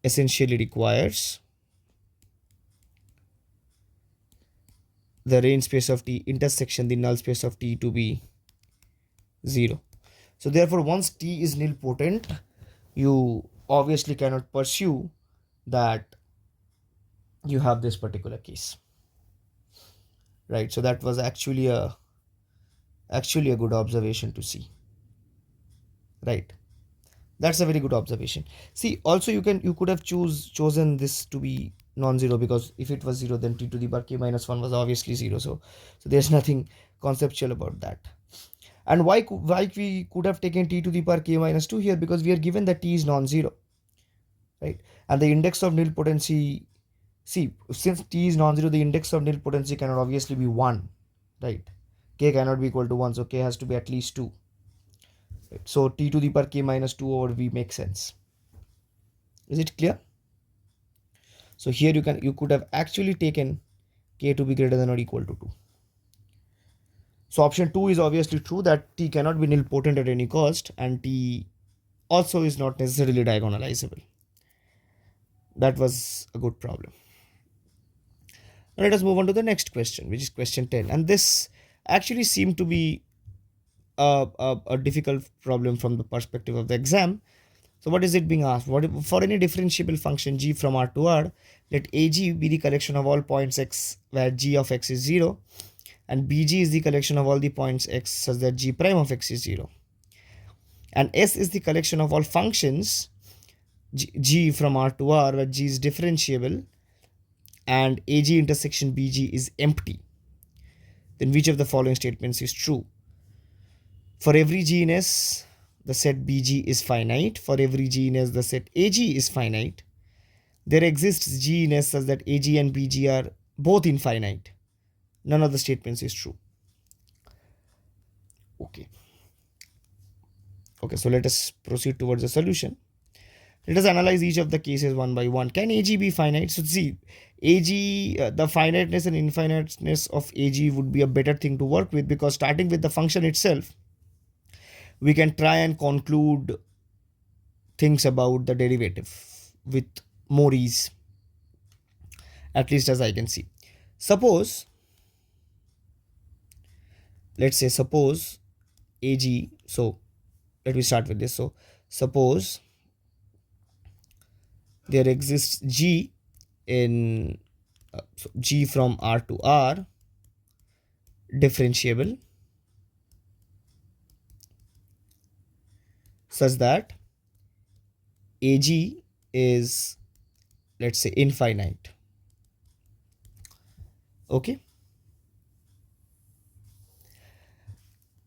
essentially requires the range space of t intersection the null space of t to be 0. So therefore once t is nilpotent, you obviously cannot pursue that you have this particular case, right? So that was actually a good observation to see, right? That's a very good observation. See, also you could have chosen this to be non-zero, because if it was 0, then t to the power k minus 1 was obviously 0. So there's nothing conceptual about that. And why we could have taken t to the power k minus 2 here? Because we are given that t is non-zero, right? And the index of nilpotency, see, since t is non-zero, the index of nilpotency cannot obviously be 1, right? K cannot be equal to 1, so k has to be at least 2. Right? So t to the power k minus 2 over v makes sense. Is it clear? So here you could have actually taken k to be greater than or equal to 2. So option 2 is obviously true, that t cannot be nilpotent at any cost, and t also is not necessarily diagonalizable. That was a good problem. Now let us move on to the next question, which is question 10. And this actually seemed to be a difficult problem from the perspective of the exam. So what is it being asked? For any differentiable function g from R to R, let AG be the collection of all points x where g of x is 0, and BG is the collection of all the points x such that g prime of x is 0. And S is the collection of all functions g from R to R where g is differentiable and AG intersection BG is empty. Then which of the following statements is true? For every g in S, the set BG is finite. For every g in S, the set AG is finite. There exists g in S such that AG and BG are both infinite. None of the statements is true. Okay, so let us proceed towards the solution. Let us analyze each of the cases one by one. Can AG be finite? So see, AG, the finiteness and infiniteness of AG would be a better thing to work with, because starting with the function itself, we can try and conclude things about the derivative with more ease, at least as I can see. Suppose, let's say, suppose AG, so let me start with this. So suppose there exists G in so G from R to R differentiable such that AG is, let's say, infinite. Okay.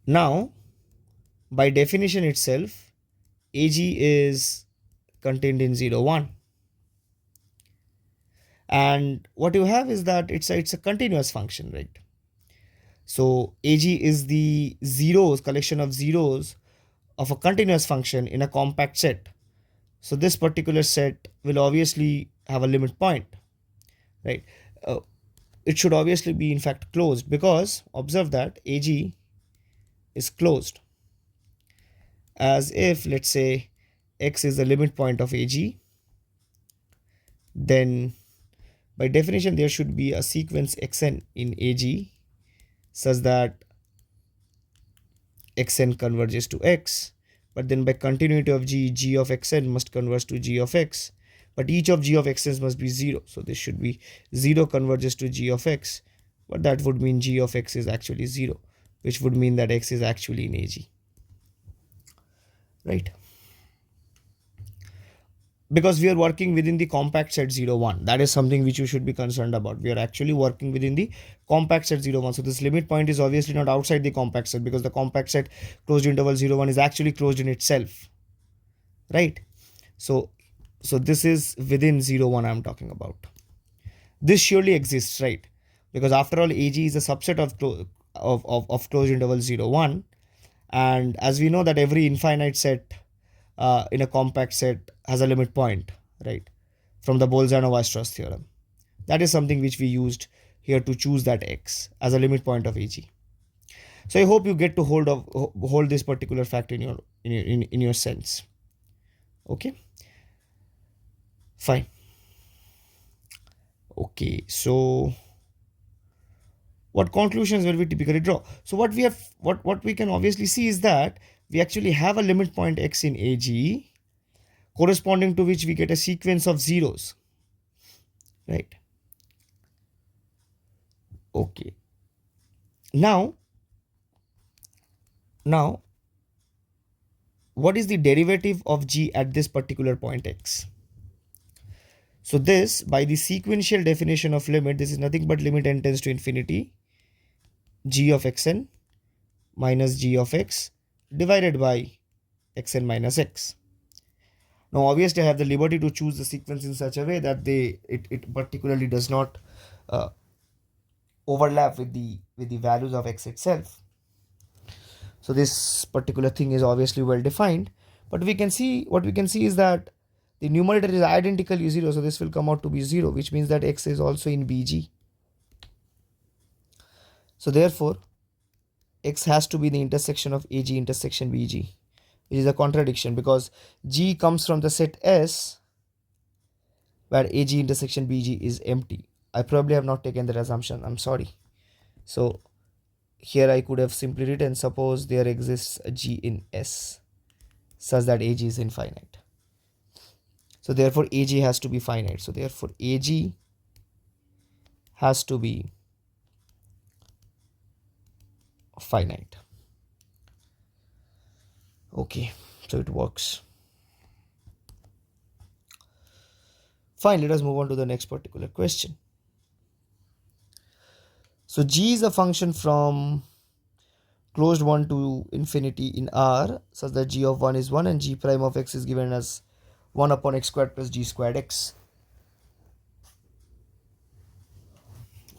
Now, by definition itself, AG is contained in 0, 1. And what you have is that it's a continuous function, right? So AG is the zeros, collection of zeros of a continuous function in a compact set. So this particular set will obviously have a limit point, right? Uh, it should obviously be in fact closed, because observe that AG is closed, as if, let's say, x is the limit point of AG, then by definition there should be a sequence xn in AG such that xn converges to x, but then by continuity of g of xn must converge to g of x, but each of g of x's must be 0. So this should be 0 converges to g of x, but that would mean g of x is actually 0, which would mean that x is actually in AG, right? Because we are working within the compact set 0, 1. That is something which you should be concerned about. We are actually working within the compact set 0, 1. So this limit point is obviously not outside the compact set, because the compact set closed interval 0, 1 is actually closed in itself, right? So this is within 0, 1 I'm talking about. This surely exists, right? Because after all, AG is a subset of closed interval 0, 1. And as we know that every infinite set in a compact set has a limit point, right? From the Bolzano-Weierstrass theorem. That is something which we used here to choose that x as a limit point of AG. So I hope you get to hold this particular fact in your sense. Okay, fine. Okay, so what conclusions will we typically draw? So what we can obviously see is that we actually have a limit point x in AG, corresponding to which we get a sequence of zeros, right? Okay. Now, what is the derivative of g at this particular point x? So this, by the sequential definition of limit, this is nothing but limit n tends to infinity, g of xn minus g of x divided by xn minus x. Now obviously I have the liberty to choose the sequence in such a way that it particularly does not overlap with the values of x itself. So this particular thing is obviously well defined, but what we can see is that the numerator is identically 0, so this will come out to be 0, which means that x is also in BG. So therefore x has to be the intersection of AG intersection BG, which is a contradiction, because G comes from the set S where AG intersection BG is empty. I probably have not taken that assumption, I'm sorry. So here I could have simply written, suppose there exists a G in S such that AG is infinite. So therefore AG has to be finite. So therefore AG has to be finite. Okay, so it works. Fine, let us move on to the next particular question. So G is a function from closed 1 to infinity in R such that G of 1 is 1 and G prime of x is given as 1 upon x squared plus G squared x.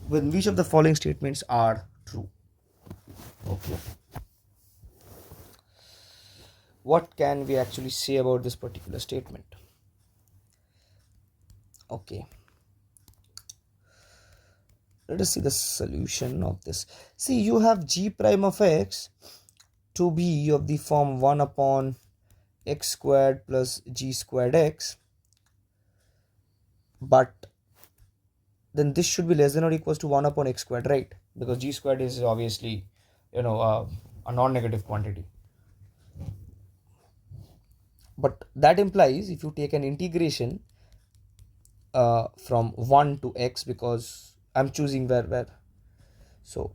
When which of the following statements are true? Okay. What can we actually say about this particular statement? Okay. Let us see the solution of this. See, you have G prime of x to be of the form 1 upon x squared plus G squared x, but then this should be less than or equals to 1 upon x squared, right? Because G squared is obviously, a non-negative quantity. But that implies if you take an integration from 1 to x, because I'm choosing where. So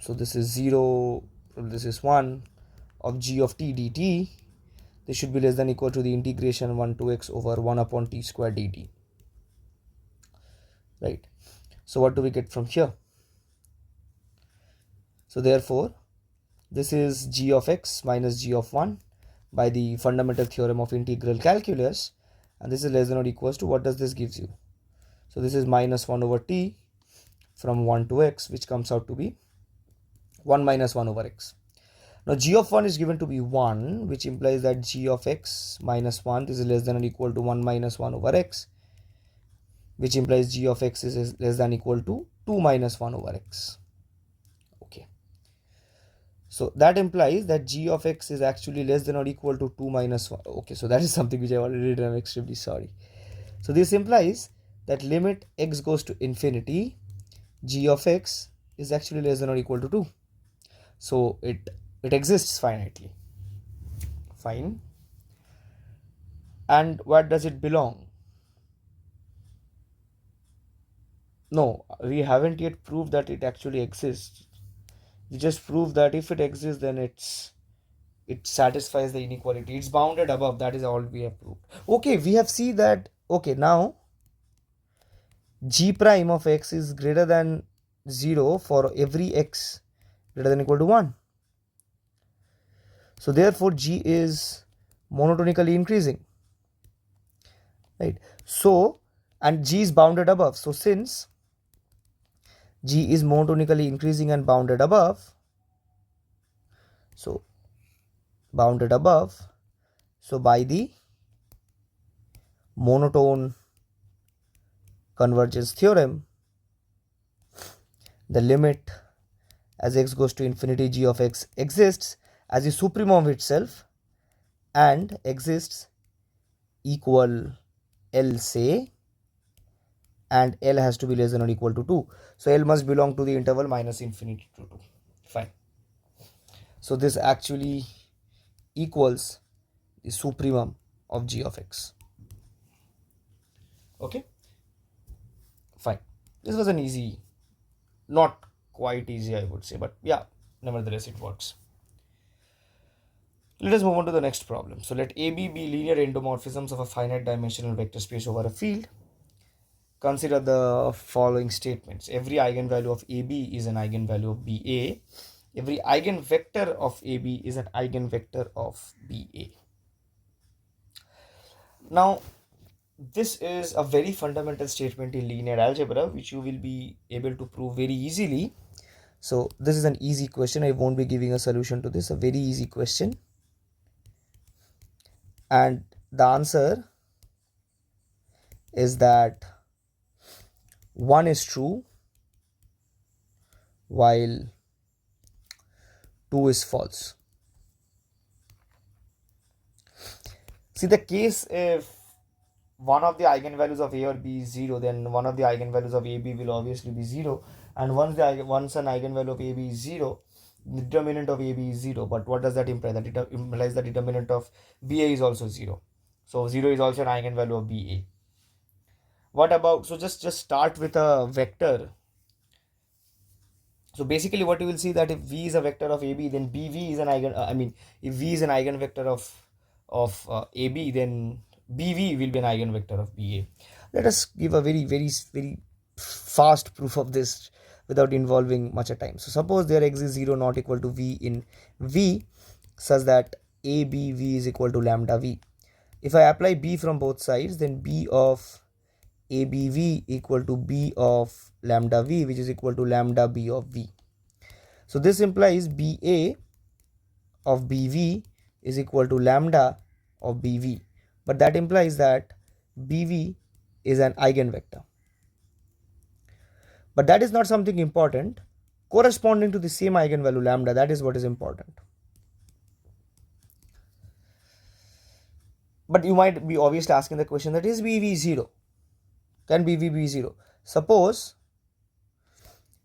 this is 0, this is 1 of g of t dt. This should be less than equal to the integration 1 to x over 1 upon t square dt. Right. So what do we get from here? So therefore, this is g of x minus g of 1 by the fundamental theorem of integral calculus, and this is less than or equals to, what does this gives you? So this is minus 1 over t from 1 to x, which comes out to be 1 minus 1 over x. Now g of 1 is given to be 1, which implies that g of x minus 1, this is less than or equal to 1 minus 1 over x, which implies g of x is less than or equal to 2 minus 1 over x. Okay. So that implies that g of x is actually less than or equal to 2 minus 1. Okay, so that is something which I already did. I'm extremely sorry. So this implies that limit x goes to infinity, g of x is actually less than or equal to 2. So it exists finitely. Fine. And where does it belong? No, we haven't yet proved that it actually exists. We just prove that if it exists, then it satisfies the inequality. It's bounded above. That is all we have proved. Okay, we have seen that. Okay, now g prime of x is greater than 0 for every x greater than or equal to 1. So therefore g is monotonically increasing, right? So, and g is bounded above. So since g is monotonically increasing and bounded above, so bounded above, so by the monotone convergence theorem, the limit as x goes to infinity g of x exists as a supremum of itself and exists equal L say, and L has to be less than or equal to 2. So L must belong to the interval minus infinity to 2. Fine. So this actually equals the supremum of g of x. Okay. Fine. This was an easy, not quite easy I would say, but yeah, nevertheless it works. Let us move on to the next problem. So let AB be linear endomorphisms of a finite dimensional vector space over a field. Consider the following statements. Every eigenvalue of AB is an eigenvalue of BA. Every eigenvector of AB is an eigenvector of BA. Now, this is a very fundamental statement in linear algebra, which you will be able to prove very easily. So this is an easy question. I won't be giving a solution to this, a very easy question. And the answer is that 1 is true while 2 is false. See, the case if one of the eigenvalues of A or B is 0, then one of the eigenvalues of AB will obviously be 0. And once an eigenvalue of AB is 0, the determinant of AB is 0. But what does that imply? That it implies the determinant of BA is also 0. So 0 is also an eigenvalue of BA. What about, so just start with a vector. So basically what you will see that if V is a vector of AB, then BV is an if V is an eigenvector of AB, then BV will be an eigenvector of BA. Let us give a very fast proof of this without involving much of time. So suppose there exists 0 not equal to V in V such that ABV is equal to lambda V. If I apply B from both sides, then B of ABV equal to B of lambda V, which is equal to lambda B of V. So this implies BA of BV is equal to lambda of BV. But that implies that BV is an eigenvector. But that is not something important. Corresponding to the same eigenvalue lambda, that is what is important. But you might be obviously asking the question that is BV 0? Can BV be 0? Suppose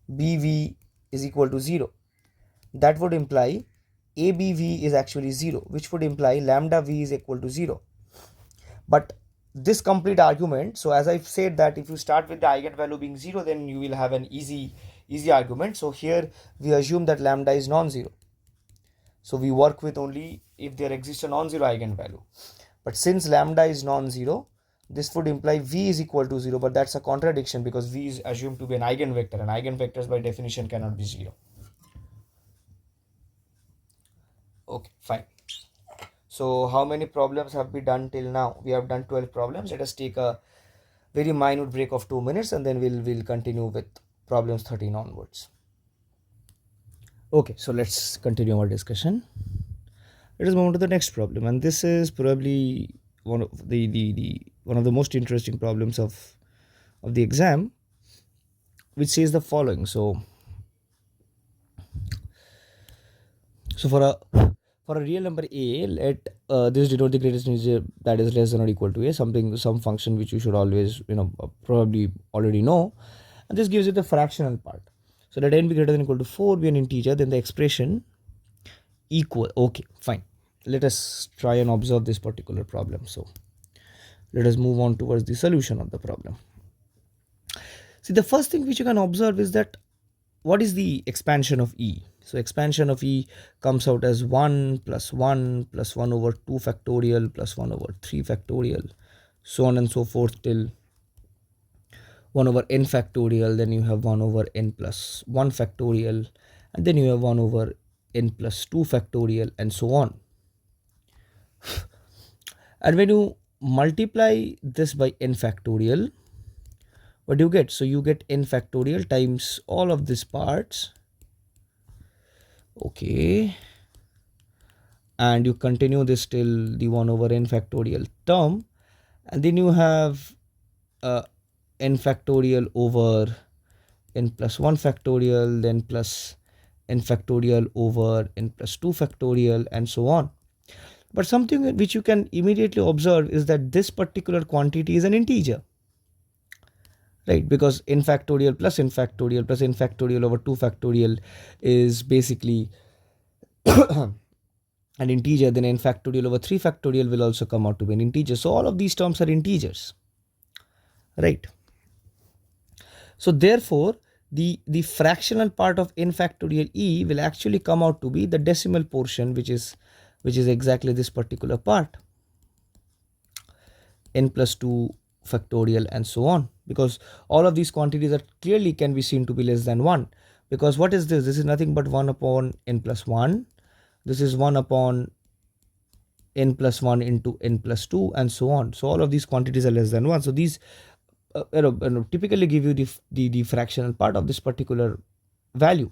BV is equal to 0. That would imply ABV is actually 0, which would imply lambda V is equal to 0. But this complete argument, so as I've said that if you start with the eigenvalue being 0, then you will have an easy argument. So here we assume that lambda is non-zero. So we work with only if there exists a non-zero eigenvalue. But since lambda is non-zero, this would imply V is equal to 0, but that's a contradiction because V is assumed to be an eigenvector, and eigenvectors by definition cannot be 0. Okay, fine. So how many problems have we done till now? We have done 12 problems. Let us take a very minute break of 2 minutes and then we'll continue with problems 13 onwards. Okay, so let's continue our discussion. Let us move on to the next problem, and this is probably one of the most interesting problems of the exam, which says the following. So for a real number a, let this denote the greatest integer that is less than or equal to a, some function which you should always probably already know, and this gives you the fractional part. So let n be greater than or equal to 4 be an integer, then the expression equal. Okay, fine. Let us try and observe this particular problem. So let us move on towards the solution of the problem. See, the first thing which you can observe is that what is the expansion of E? So expansion of E comes out as 1 plus 1 plus 1 over 2 factorial plus 1 over 3 factorial, so on and so forth till 1 over n factorial, then you have 1 over n plus 1 factorial, and then you have 1 over n plus 2 factorial, and so on. And when you multiply this by n factorial, what do you get? So you get n factorial times all of these parts. Okay, and you continue this till the 1 over n factorial term, and then you have n factorial over n plus 1 factorial, then plus n factorial over n plus 2 factorial, and so on. But something which you can immediately observe is that this particular quantity is an integer, right? Because n factorial plus n factorial plus n factorial over 2 factorial is basically an integer, then n factorial over 3 factorial will also come out to be an integer. So all of these terms are integers, right? So therefore, the fractional part of n factorial e will actually come out to be the decimal portion, which is exactly this particular part, n plus 2 factorial, and so on, because all of these quantities are clearly can be seen to be less than 1, because what is this? This is nothing but 1 upon n plus 1. This is 1 upon n plus 1 into n plus 2, and so on. So all of these quantities are less than 1. So these typically give you the fractional part of this particular value.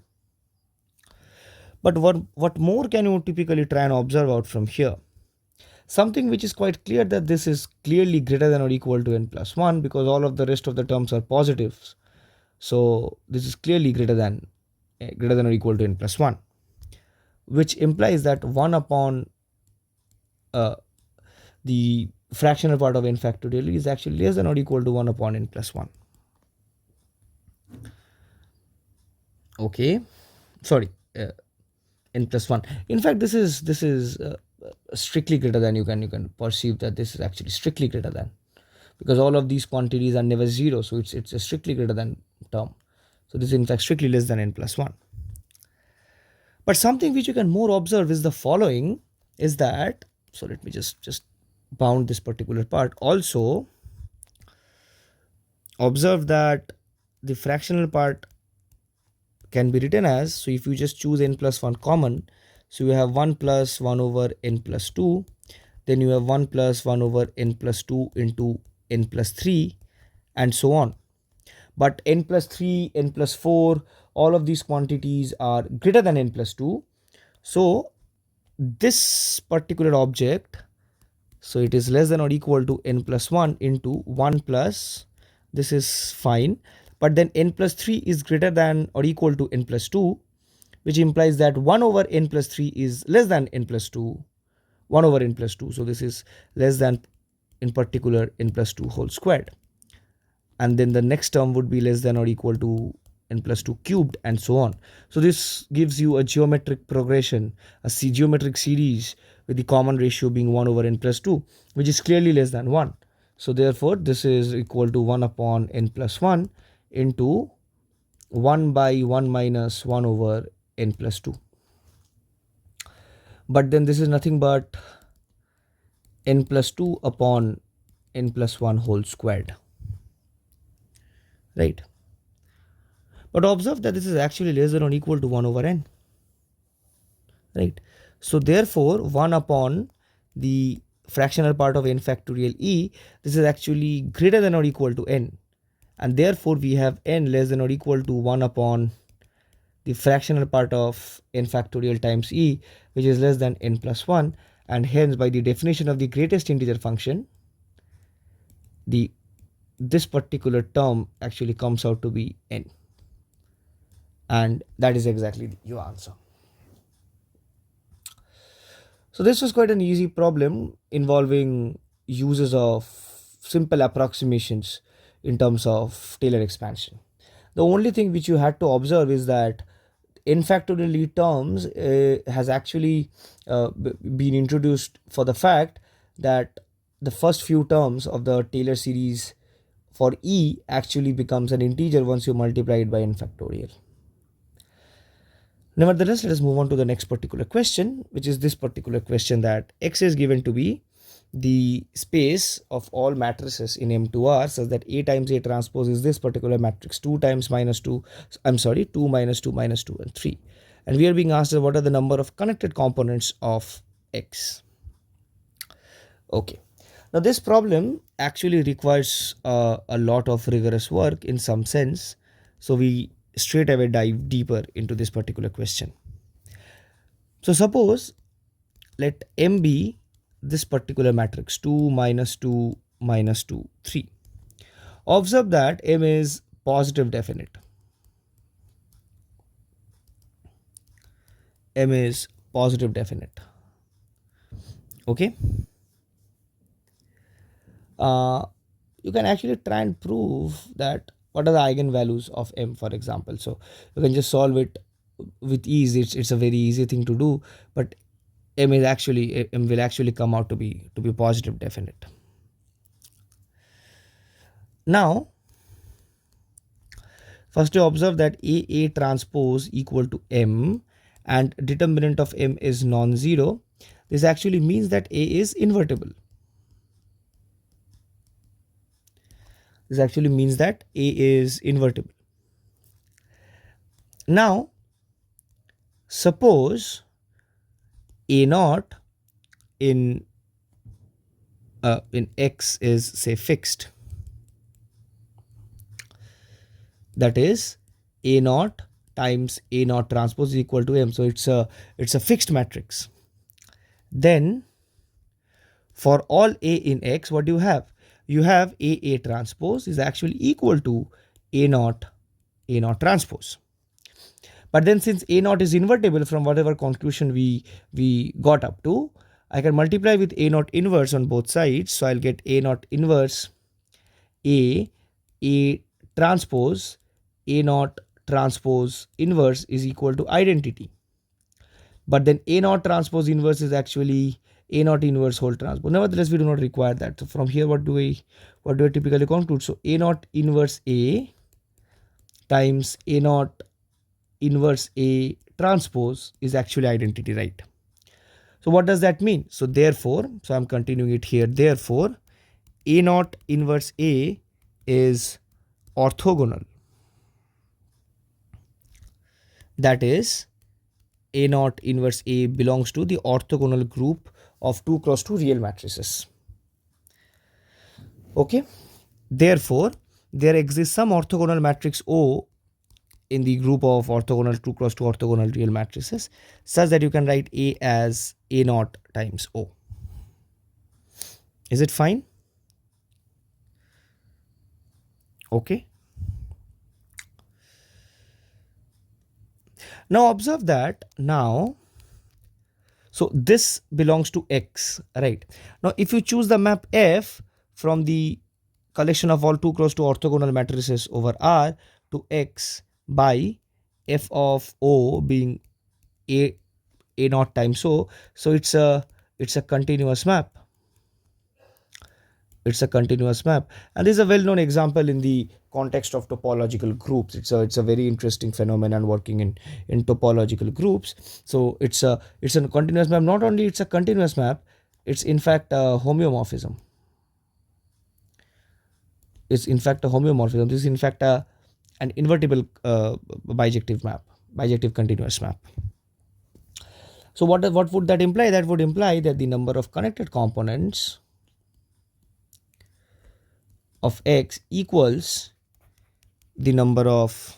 But what more can you typically try and observe out from here? Something which is quite clear, that this is clearly greater than or equal to n plus 1, because all of the rest of the terms are positives. So this is clearly greater than or equal to n plus 1, which implies that 1 upon the fractional part of n factorial is actually less than or equal to 1 upon n plus 1. Okay, sorry, n plus 1. In fact, this is strictly greater than. You can perceive that this is actually strictly greater than, because all of these quantities are never 0, so it's a strictly greater than term. So this is in fact strictly less than n plus 1. But something which you can more observe is the following, is that, so let me just bound this particular part. Also observe that the fractional part can be written as, so if you just choose n plus 1 common, so you have 1 plus 1 over n plus 2, then you have 1 plus 1 over n plus 2 into n plus 3, and so on. But n plus 3, n plus 4, all of these quantities are greater than n plus 2. So this particular object, so it is less than or equal to n plus 1 into 1 plus, this is fine, but then n plus 3 is greater than or equal to n plus 2, which implies that 1 over n plus 3 is less than n plus 2, 1 over n plus 2. So this is less than, in particular, n plus 2 whole squared. And then the next term would be less than or equal to n plus 2 cubed, and so on. So this gives you a geometric progression, a geometric series with the common ratio being 1 over n plus 2, which is clearly less than 1. So therefore, this is equal to 1 upon n plus 1 into 1 by 1 minus 1 over n plus 2. But then this is nothing but n plus 2 upon n plus 1 whole squared, right? But observe that this is actually less than or equal to 1 over n, right? So therefore, 1 upon the fractional part of n factorial e, this is actually greater than or equal to n, and therefore we have n less than or equal to 1 upon the fractional part of n factorial times e, which is less than n plus 1, and hence by the definition of the greatest integer function, this particular term actually comes out to be n, and that is exactly your answer. So this was quite an easy problem involving uses of simple approximations in terms of Taylor expansion. The only thing which you had to observe is that n factorial e terms has actually been introduced for the fact that the first few terms of the Taylor series for e actually becomes an integer once you multiply it by n factorial. Nevertheless, let us move on to the next particular question, which is this particular question that X is given to be the space of all matrices in M2R such that A times A transpose is this particular matrix 2 times minus 2, 2 minus 2 minus 2 and 3. And we are being asked what are the number of connected components of X. Okay. Now this problem actually requires a lot of rigorous work in some sense. So we straight away dive deeper into this particular question. So suppose let M be this particular matrix 2 minus 2 minus 2 3. Observe that M is positive definite. M is positive definite. Okay. You can actually try and prove that what are the eigenvalues of M, for example. So you can just solve it with ease. It's a very easy thing to do, but M will actually come out to be positive definite. Now, first you observe that A transpose equal to M and determinant of M is non-zero. This actually means that A is invertible. This actually means that A is invertible. Now, suppose A naught in X is say fixed. That is A naught times A naught transpose is equal to M. So it's a fixed matrix. Then for all A in X, what do you have? You have A transpose is actually equal to A naught transpose. But then since A naught is invertible from whatever conclusion we got up to, I can multiply with A naught inverse on both sides. So I'll get A naught inverse A transpose A naught transpose inverse is equal to identity. But then A naught transpose inverse is actually A naught inverse whole transpose. Nevertheless, we do not require that. So from here, what do we typically conclude? So A naught inverse A times A naught inverse A transpose is actually identity, right? So what does that mean? So therefore, so I'm continuing it here. Therefore, A naught inverse A is orthogonal. That is, A naught inverse A belongs to the orthogonal group of 2 cross 2 real matrices. Okay. Therefore, there exists some orthogonal matrix O in the group of orthogonal 2 cross 2 orthogonal real matrices such that you can write A as A naught times O. Is it fine? Okay. Now observe that now, so this belongs to X, right? Now if you choose the map F from the collection of all 2 cross 2 orthogonal matrices over R to X by F of O being A naught times O, so it's a continuous map. It's a continuous map, and this is a well-known example in the context of topological groups. It's a very interesting phenomenon working in topological groups. So it's a continuous map. Not only it's a continuous map, it's in fact a homeomorphism. It's in fact a homeomorphism. This is in fact an invertible bijective map, bijective continuous map. So what would that imply? That would imply that the number of connected components of X equals the number of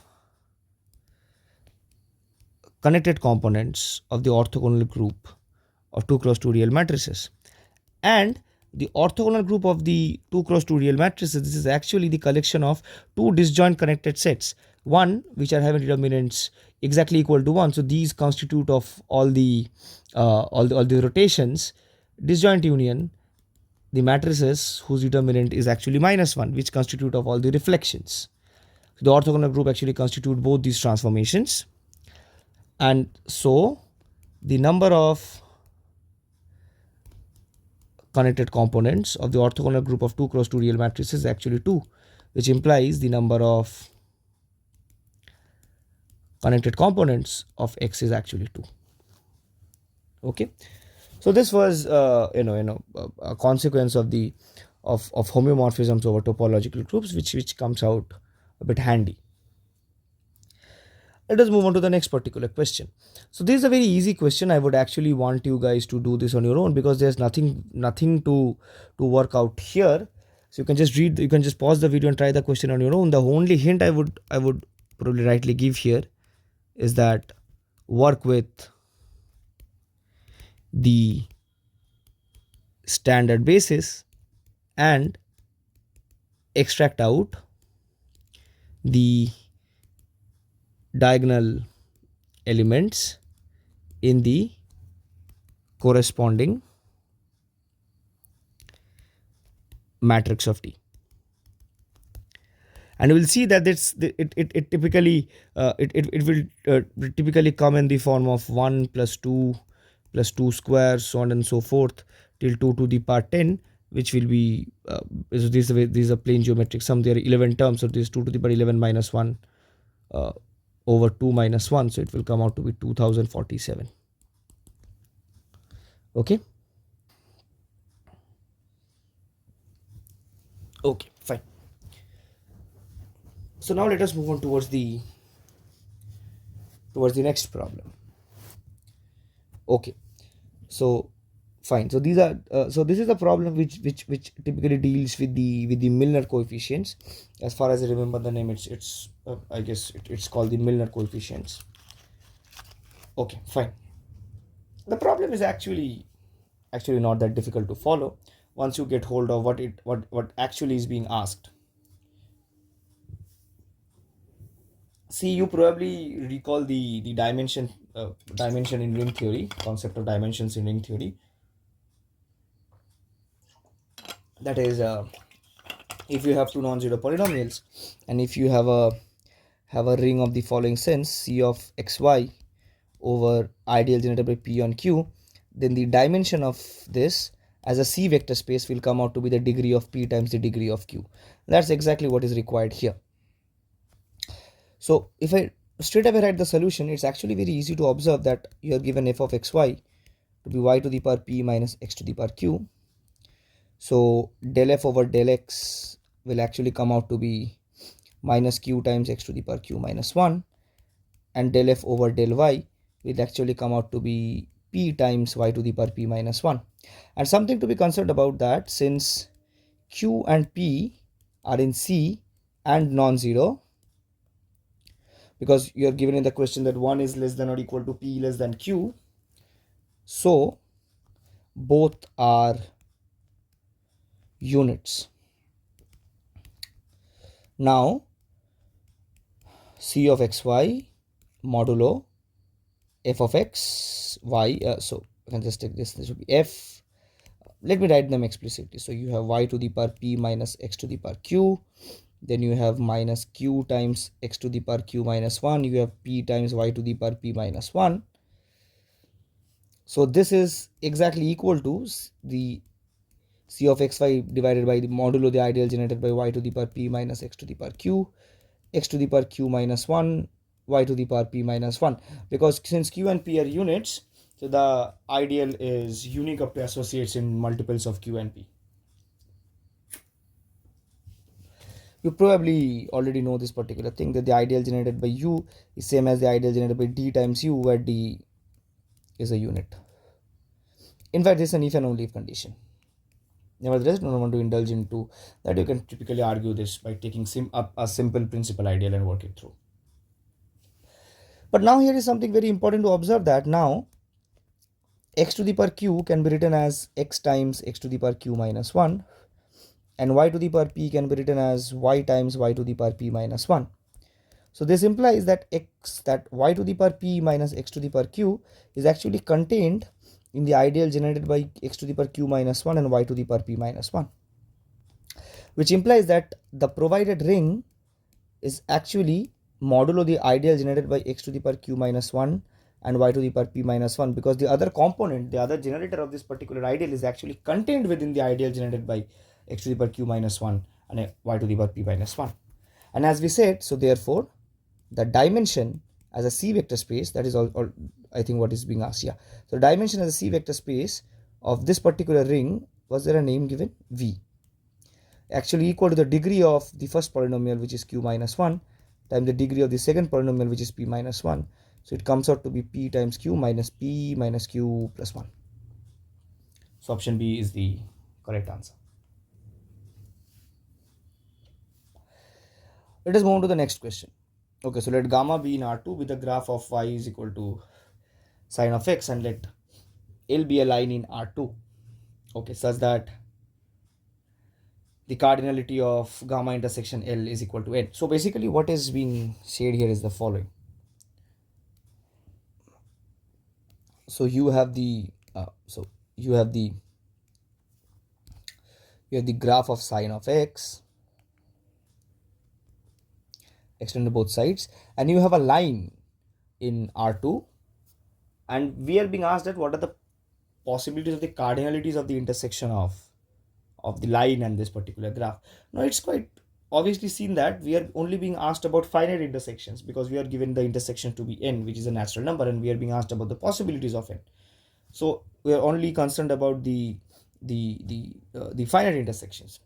connected components of the orthogonal group of 2 cross 2 real matrices. And the orthogonal group of the 2 cross 2 real matrices, this is actually the collection of two disjoint connected sets, one which are having determinants exactly equal to 1. So these constitute of all the rotations. Disjoint union, the matrices whose determinant is actually -1, which constitute of all the reflections. So the orthogonal group actually constitute both these transformations. And so the number of connected components of the orthogonal group of 2 cross 2 real matrices is actually 2, which implies the number of connected components of X is actually 2. Okay, so this was a consequence of the of homeomorphisms over topological groups, which comes out a bit handy. Let us move on to the next particular question. So this is a very easy question. I would actually want you guys to do this on your own, because there's nothing to work out here. So you can just read, you can just pause the video and try the question on your own. The only hint I would probably rightly give here is that work with the standard basis and extract out the diagonal elements in the corresponding matrix of T. And we will see that it typically it will typically come in the form of 1 plus 2 plus 2 squares, so on and so forth, till 2 to the power 10, which will be so this is a plane geometric sum. There are 11 terms, so this 2 to the power 11 minus 1 over 2 minus 1, so it will come out to be 2047. Okay, fine. So now let us move on towards the next problem. Okay, so fine. So these are so this is a problem which typically deals with the Milnor coefficients. As far as I remember the name, it's I guess it's called the Milnor coefficients. Okay, fine. The problem is actually not that difficult to follow once you get hold of what actually is being asked. See, you probably recall the dimension in ring theory, concept of dimensions in ring theory. That is, if you have two non-zero polynomials, and if you have a ring of the following sense, C of xy over ideal generated by P on Q, then the dimension of this as a C vector space will come out to be the degree of P times the degree of Q. That's exactly what is required here. So if I straight away write the solution, it's actually very easy to observe that you are given f of xy to be y to the power P minus x to the power Q. So del f over del x will actually come out to be minus q times x to the power Q minus 1, and del f over del y will actually come out to be P times y to the power P minus 1. And something to be concerned about, that since Q and P are in C and non-zero, because you are given in the question that 1 is less than or equal to P less than Q, so both are units. Now C of xy modulo f of x y, so I can just take this would be f, let me write them explicitly. So you have y to the power P minus x to the power Q, then you have minus q times x to the power Q minus 1, you have P times y to the power P minus 1. So this is exactly equal to the C of xy divided by the modulo the ideal generated by y to the power P minus x to the power Q, x to the power Q minus 1, y to the power P minus 1. Because since Q and P are units, so the ideal is unique up to associates in multiples of Q and P. You probably already know this particular thing, that the ideal generated by U is same as the ideal generated by D times U, where D is a unit. In fact, this is an if and only if condition. Nevertheless, do not want to indulge into that. You can typically argue this by taking a simple principal ideal and work it through. But now here is something very important to observe, that now x to the power q can be written as x times x to the power q minus 1, and y to the power p can be written as y times y to the power p minus 1. So this implies that y to the power p minus x to the power q is actually contained in the ideal generated by x to the power q minus 1 and y to the power p minus 1, which implies that the provided ring is actually modulo the ideal generated by x to the power q minus 1 and y to the power p minus 1, because the other component, the other generator of this particular ideal is actually contained within the ideal generated by x to the power q minus 1 and y to the power p minus 1. And as we said, so therefore the dimension as a C vector space, that is all I think what is being asked here. So dimension as a C vector space of this particular ring, was there a name given? V, actually equal to the degree of the first polynomial, which is q minus 1, times the degree of the second polynomial, which is p minus 1. So it comes out to be p times q minus q plus 1. So option B is the correct answer. Let us move on to the next question. Okay, so let gamma be in R2 with a graph of y is equal to sine of x, and let L be a line in R2. Okay, such that the cardinality of gamma intersection L is equal to n. So basically what is being said here is the following. So you have the you have the graph of sine of x extended to both sides, and you have a line in R2, and we are being asked that what are the possibilities of the cardinalities of the intersection of the line and this particular graph. Now it's quite obviously seen that we are only being asked about finite intersections, because we are given the intersection to be n, which is a natural number, and we are being asked about the possibilities of n. So we are only concerned about the finite intersections.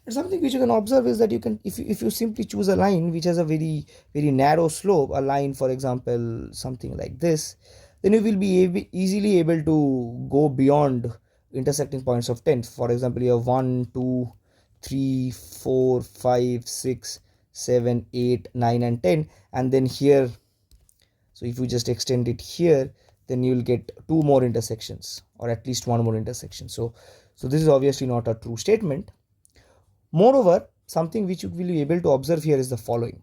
And something which you can observe is that you can, if you simply choose a line which has a very narrow slope, a line for example something like this, then you will be easily able to go beyond intersecting points of 10. For example, you have 1 2 3 4 5 6 7 8 9 and 10, and then here, so if you just extend it here, then you will get 2 more intersections, or at least 1 more intersection. So this is obviously not a true statement. Moreover, something which you will be able to observe here is the following.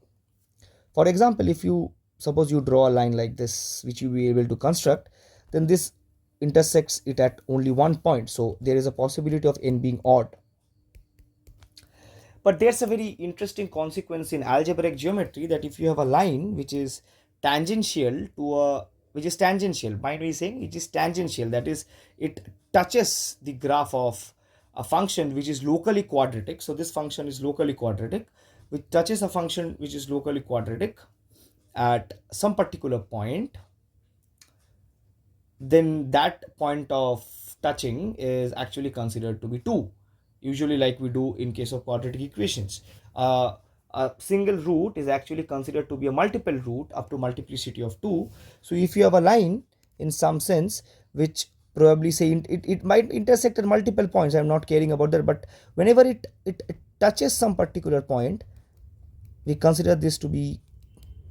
For example, if you suppose you draw a line like this, which you will be able to construct, then this intersects it at only one point, so there is a possibility of n being odd. But there's a very interesting consequence in algebraic geometry, that if you have a line which is tangential to a, mind me saying it is tangential, that is it touches the graph of a function which is locally quadratic. So this function is locally quadratic, which touches a function which is locally quadratic at some particular point, then that point of touching is actually considered to be 2, usually like we do in case of quadratic equations. A single root is actually considered to be a multiple root up to multiplicity of 2. So if you have a line in some sense which probably say it might intersect at multiple points, I'm not caring about that, but whenever it touches some particular point, we consider this to be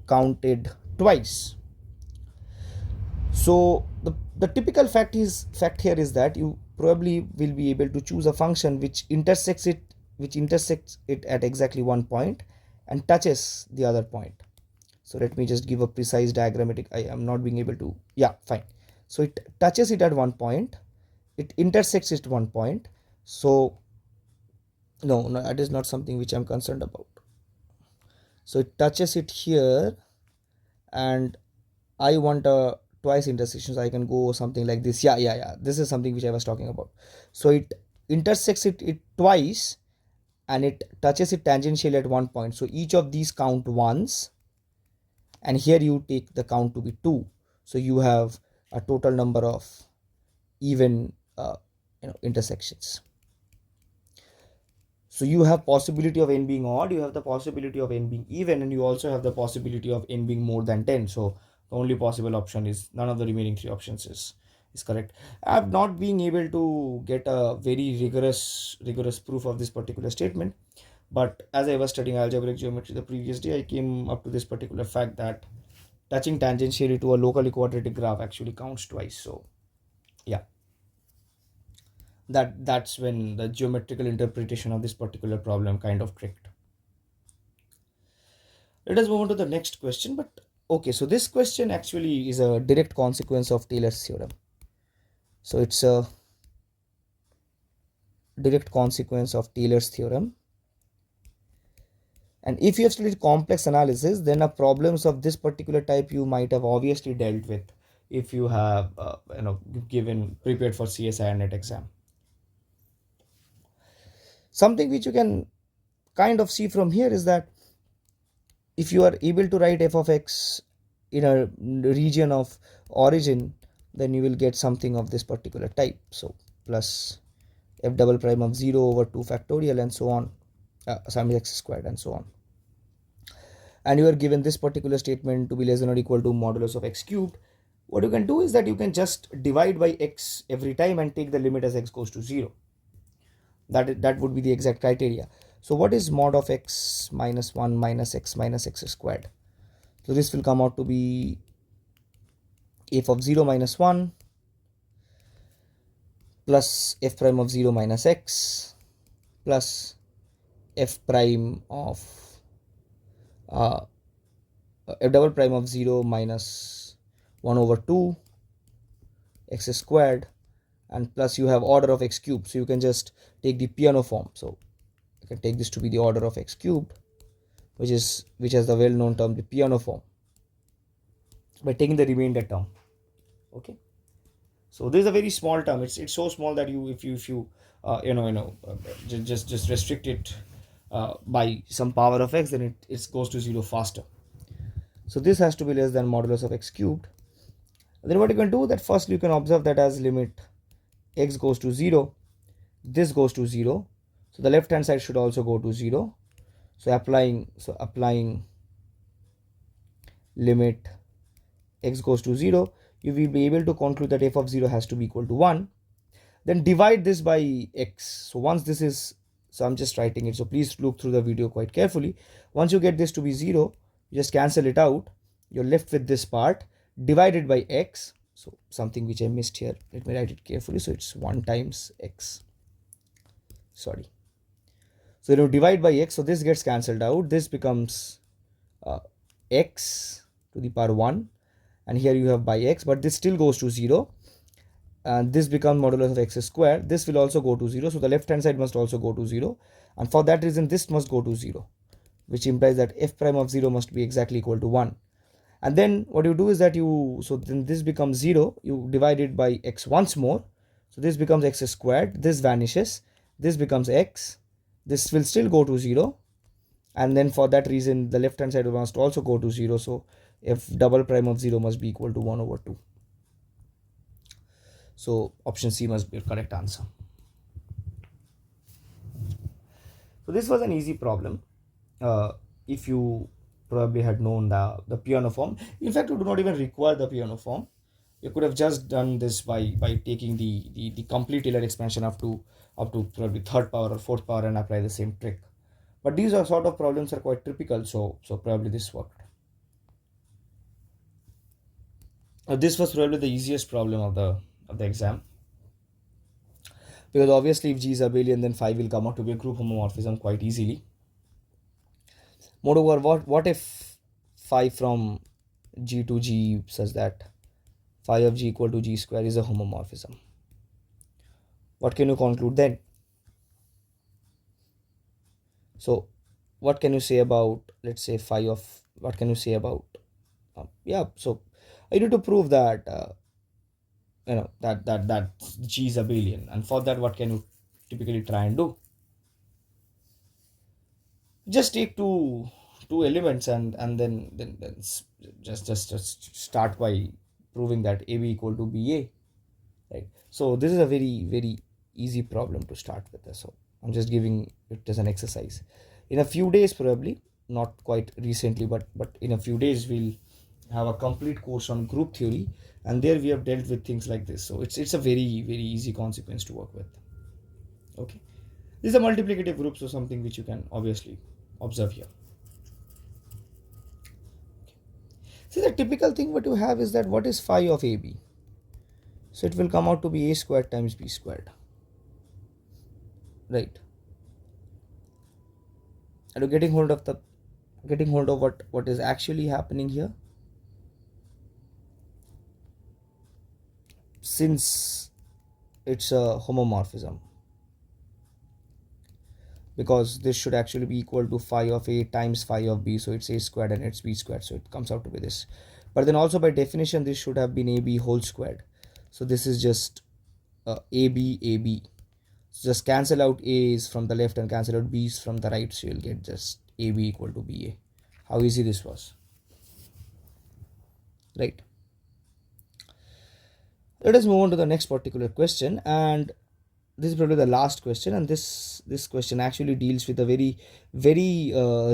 counted twice. So the typical fact here is that you probably will be able to choose a function which intersects it at exactly one point and touches the other point. So let me just give a precise diagrammatic. I am not being able to, yeah, fine. So it touches it at one point, it intersects it at one point. So no, that is not something which I'm concerned about. So it touches it here, and I want a twice intersection, so I can go something like this. Yeah, this is something which I was talking about. So it intersects it twice, and it touches it tangentially at one point. So each of these count once, and here you take the count to be 2. So you have a total number of even intersections. So you have possibility of n being odd, you have the possibility of n being even, and you also have the possibility of n being more than 10. So the only possible option is none of the remaining 3 options is is correct. I've not been able to get a very rigorous proof of this particular statement, but as I was studying algebraic geometry the previous day, I came up to this particular fact that touching tangentially to a locally quadratic graph actually counts twice. So yeah, that's when the geometrical interpretation of this particular problem kind of tricked. Let us move on to the next question. But okay, so this question actually is a direct consequence of Taylor's theorem. So it's a direct consequence of Taylor's theorem. And if you have studied complex analysis, then problems of this particular type you might have obviously dealt with if you have prepared for CSIR NET exam. Something which you can kind of see from here is that if you are able to write f of x in a region of origin, then you will get something of this particular type. So plus f double prime of 0 over 2 factorial and so on, sum x squared and so on. And you are given this particular statement to be less than or equal to modulus of x cubed. What you can do is that you can just divide by x every time and take the limit as x goes to 0. That would be the exact criteria. So what is mod of x minus 1 minus x squared? So this will come out to be f of 0 minus 1 plus f prime of 0 minus x plus f prime of f double prime of 0 minus 1 over 2 x squared, and plus you have order of x cubed. So you can just take the piano form. So you can take this to be the order of x cubed, which has the well-known term the piano form, by taking the remainder term. Okay, so this is a very small term. It's so small that if you just restrict it by some power of x, then it goes to 0 faster. So this has to be less than modulus of x cubed. And then what you can do, that first you can observe that as limit x goes to 0, this goes to 0, so the left hand side should also go to 0. So applying limit x goes to 0, you will be able to conclude that f of 0 has to be equal to 1. Then divide this by x. So once this is, so I'm just writing it, so please look through the video quite carefully. Once you get this to be 0, you just cancel it out. You're left with this part divided by x. So something which I missed here, let me write it carefully. So it's 1 times x. Sorry. So you divide by x, so this gets cancelled out. This becomes x to the power 1, and here you have by x, but this still goes to 0, and this becomes modulus of x squared. This will also go to 0, so the left hand side must also go to 0, and for that reason this must go to 0, which implies that f prime of 0 must be exactly equal to 1. And then what you do is that then this becomes 0, you divide it by x once more, so this becomes x squared, this vanishes, this becomes x, this will still go to 0, and then for that reason the left hand side must also go to 0, so f double prime of 0 must be equal to 1 over 2. So option C must be your correct answer. So this was an easy problem if you probably had known the piano form. In fact, you do not even require the piano form. You could have just done this by taking the complete Taylor expansion up to probably third power or fourth power and apply the same trick. But these are sort of problems are quite typical, so probably this worked. This was probably the easiest problem of the exam, because obviously if G is abelian, then phi will come out to be a group homomorphism quite easily. Moreover, what if phi from G to G such that phi of G equal to G square is a homomorphism? What can you conclude then? So what can you say about, let's say, phi of, what can you say about so I need to prove that that G is abelian, and for that what can you typically try and do? Just take two elements and then just start by proving that AB equal to BA, right? So this is a very easy problem to start with. So I'm just giving it as an exercise. In a few days, probably not quite recently, but in a few days we'll have a complete course on group theory, and there we have dealt with things like this. So it's a very very easy consequence to work with. Okay, this is a multiplicative group, so something which you can obviously observe here. See, the typical thing what you have is that what is phi of AB? So it will come out to be a squared times b squared, right? And you're getting hold of what is actually happening here. Since it's a homomorphism, because this should actually be equal to phi of a times phi of b, so it's a squared and it's b squared, so it comes out to be this. But then also by definition this should have been ab whole squared, so this is just ab. So just cancel out a's from the left and cancel out b's from the right, so you'll get just ab equal to ba. How easy this was, right? Let us move on to the next particular question, and this is probably the last question, and this question actually deals with a very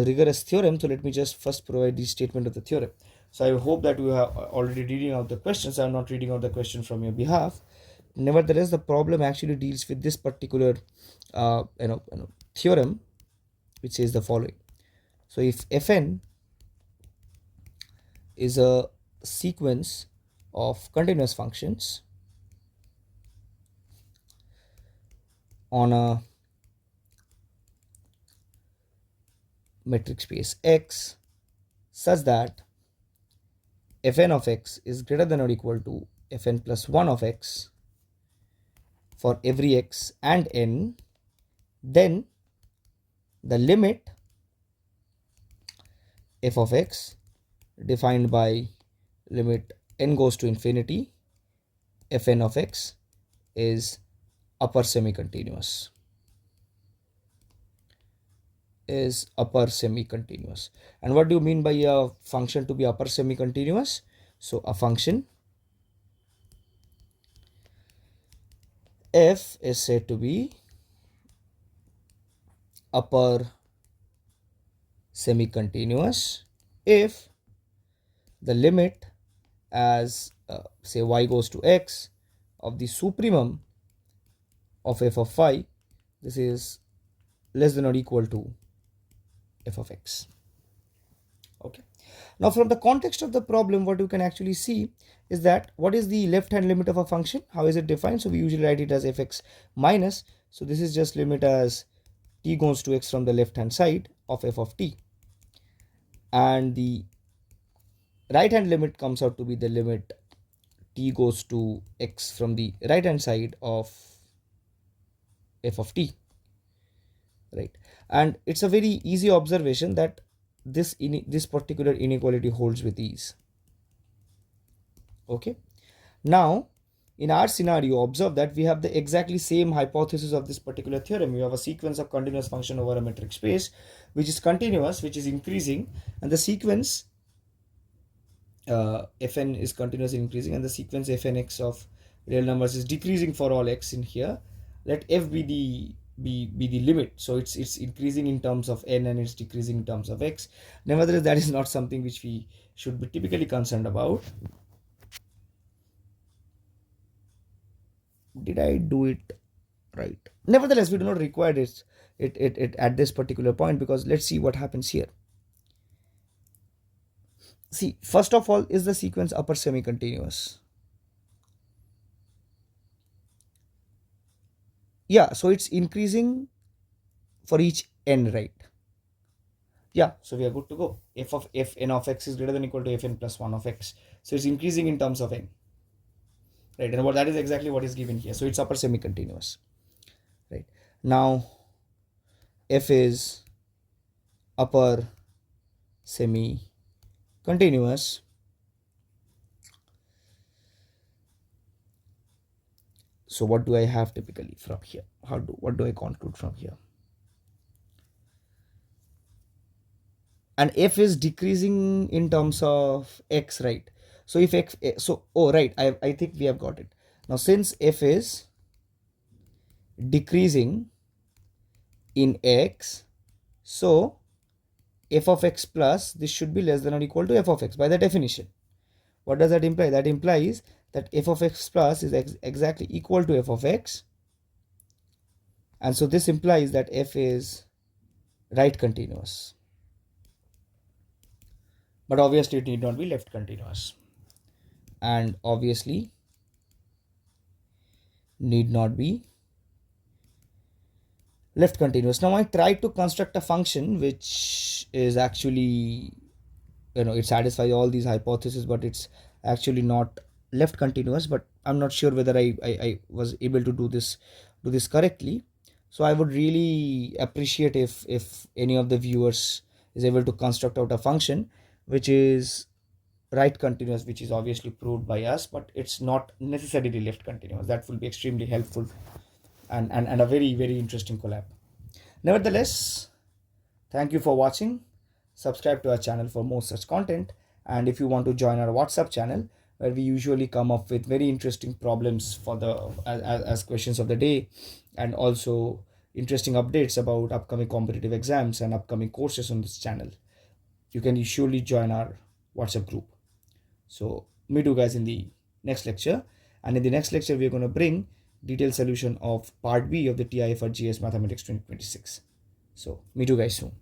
rigorous theorem. So let me just first provide the statement of the theorem. So I hope that you have already reading out the questions. I'm not reading out the question from your behalf. Nevertheless, the problem actually deals with this particular theorem, which says the following. So if Fn is a sequence of continuous functions on a metric space X such that Fn of X is greater than or equal to Fn plus 1 of X for every X and N, then the limit f of X defined by limit n goes to infinity Fn of X is upper semi-continuous. And what do you mean by a function to be upper semi-continuous? So a function f is said to be upper semi-continuous if the limit as say y goes to x of the supremum of f of phi, this is less than or equal to f of x. Okay, now from the context of the problem, what you can actually see is that what is the left hand limit of a function? How is it defined? So we usually write it as fx minus, so this is just limit as t goes to x from the left hand side of f of t, and the right hand limit comes out to be the limit t goes to x from the right hand side of f of t, right? And it's a very easy observation that this particular inequality holds with ease. Okay, now in our scenario, observe that we have the exactly same hypothesis of this particular theorem. You have a sequence of continuous function over a metric space which is continuous, which is increasing, and the sequence fn is continuously increasing, and the sequence fnx of real numbers is decreasing for all x in here. Let f be the limit, so it's increasing in terms of n and it's decreasing in terms of x. Nevertheless, that is not something which we should be typically concerned about. Did I do it right? Nevertheless, we do not require it at this particular point, because let's see what happens here. See, first of all, is the sequence upper semi-continuous? Yeah, so it's increasing for each n, right? Yeah, so we are good to go. F of n of x is greater than or equal to fn plus 1 of x, so it's increasing in terms of n, right? And that is exactly what is given here, so it's upper semi-continuous, right? Now f is upper semi-continuous, so what do I have typically from here? What do I conclude from here? And f is decreasing in terms of x, right? So if x, so right, I think we have got it now. Since f is decreasing in x, so f of x plus this should be less than or equal to f of x by the definition, What does that imply? That implies that f of x plus is exactly equal to f of x, and so this implies that f is right continuous, but obviously it need not be left continuous, and obviously need not be left continuous. Now I tried to construct a function which is actually, it satisfies all these hypotheses, but it's actually not left continuous. But I'm not sure whether I was able to do this correctly. So I would really appreciate if any of the viewers is able to construct out a function which is right continuous, which is obviously proved by us, but it's not necessarily left continuous. That will be extremely helpful, and a very, very interesting collab. Nevertheless, thank you for watching. Subscribe to our channel for more such content, and if you want to join our WhatsApp channel, where we usually come up with very interesting problems for the as questions of the day, and also interesting updates about upcoming competitive exams and upcoming courses on this channel, you can surely join our WhatsApp group. So meet you guys in the next lecture, and in the next lecture we are going to bring detailed solution of part B of the TIFR GS Mathematics 2026. So meet you guys soon.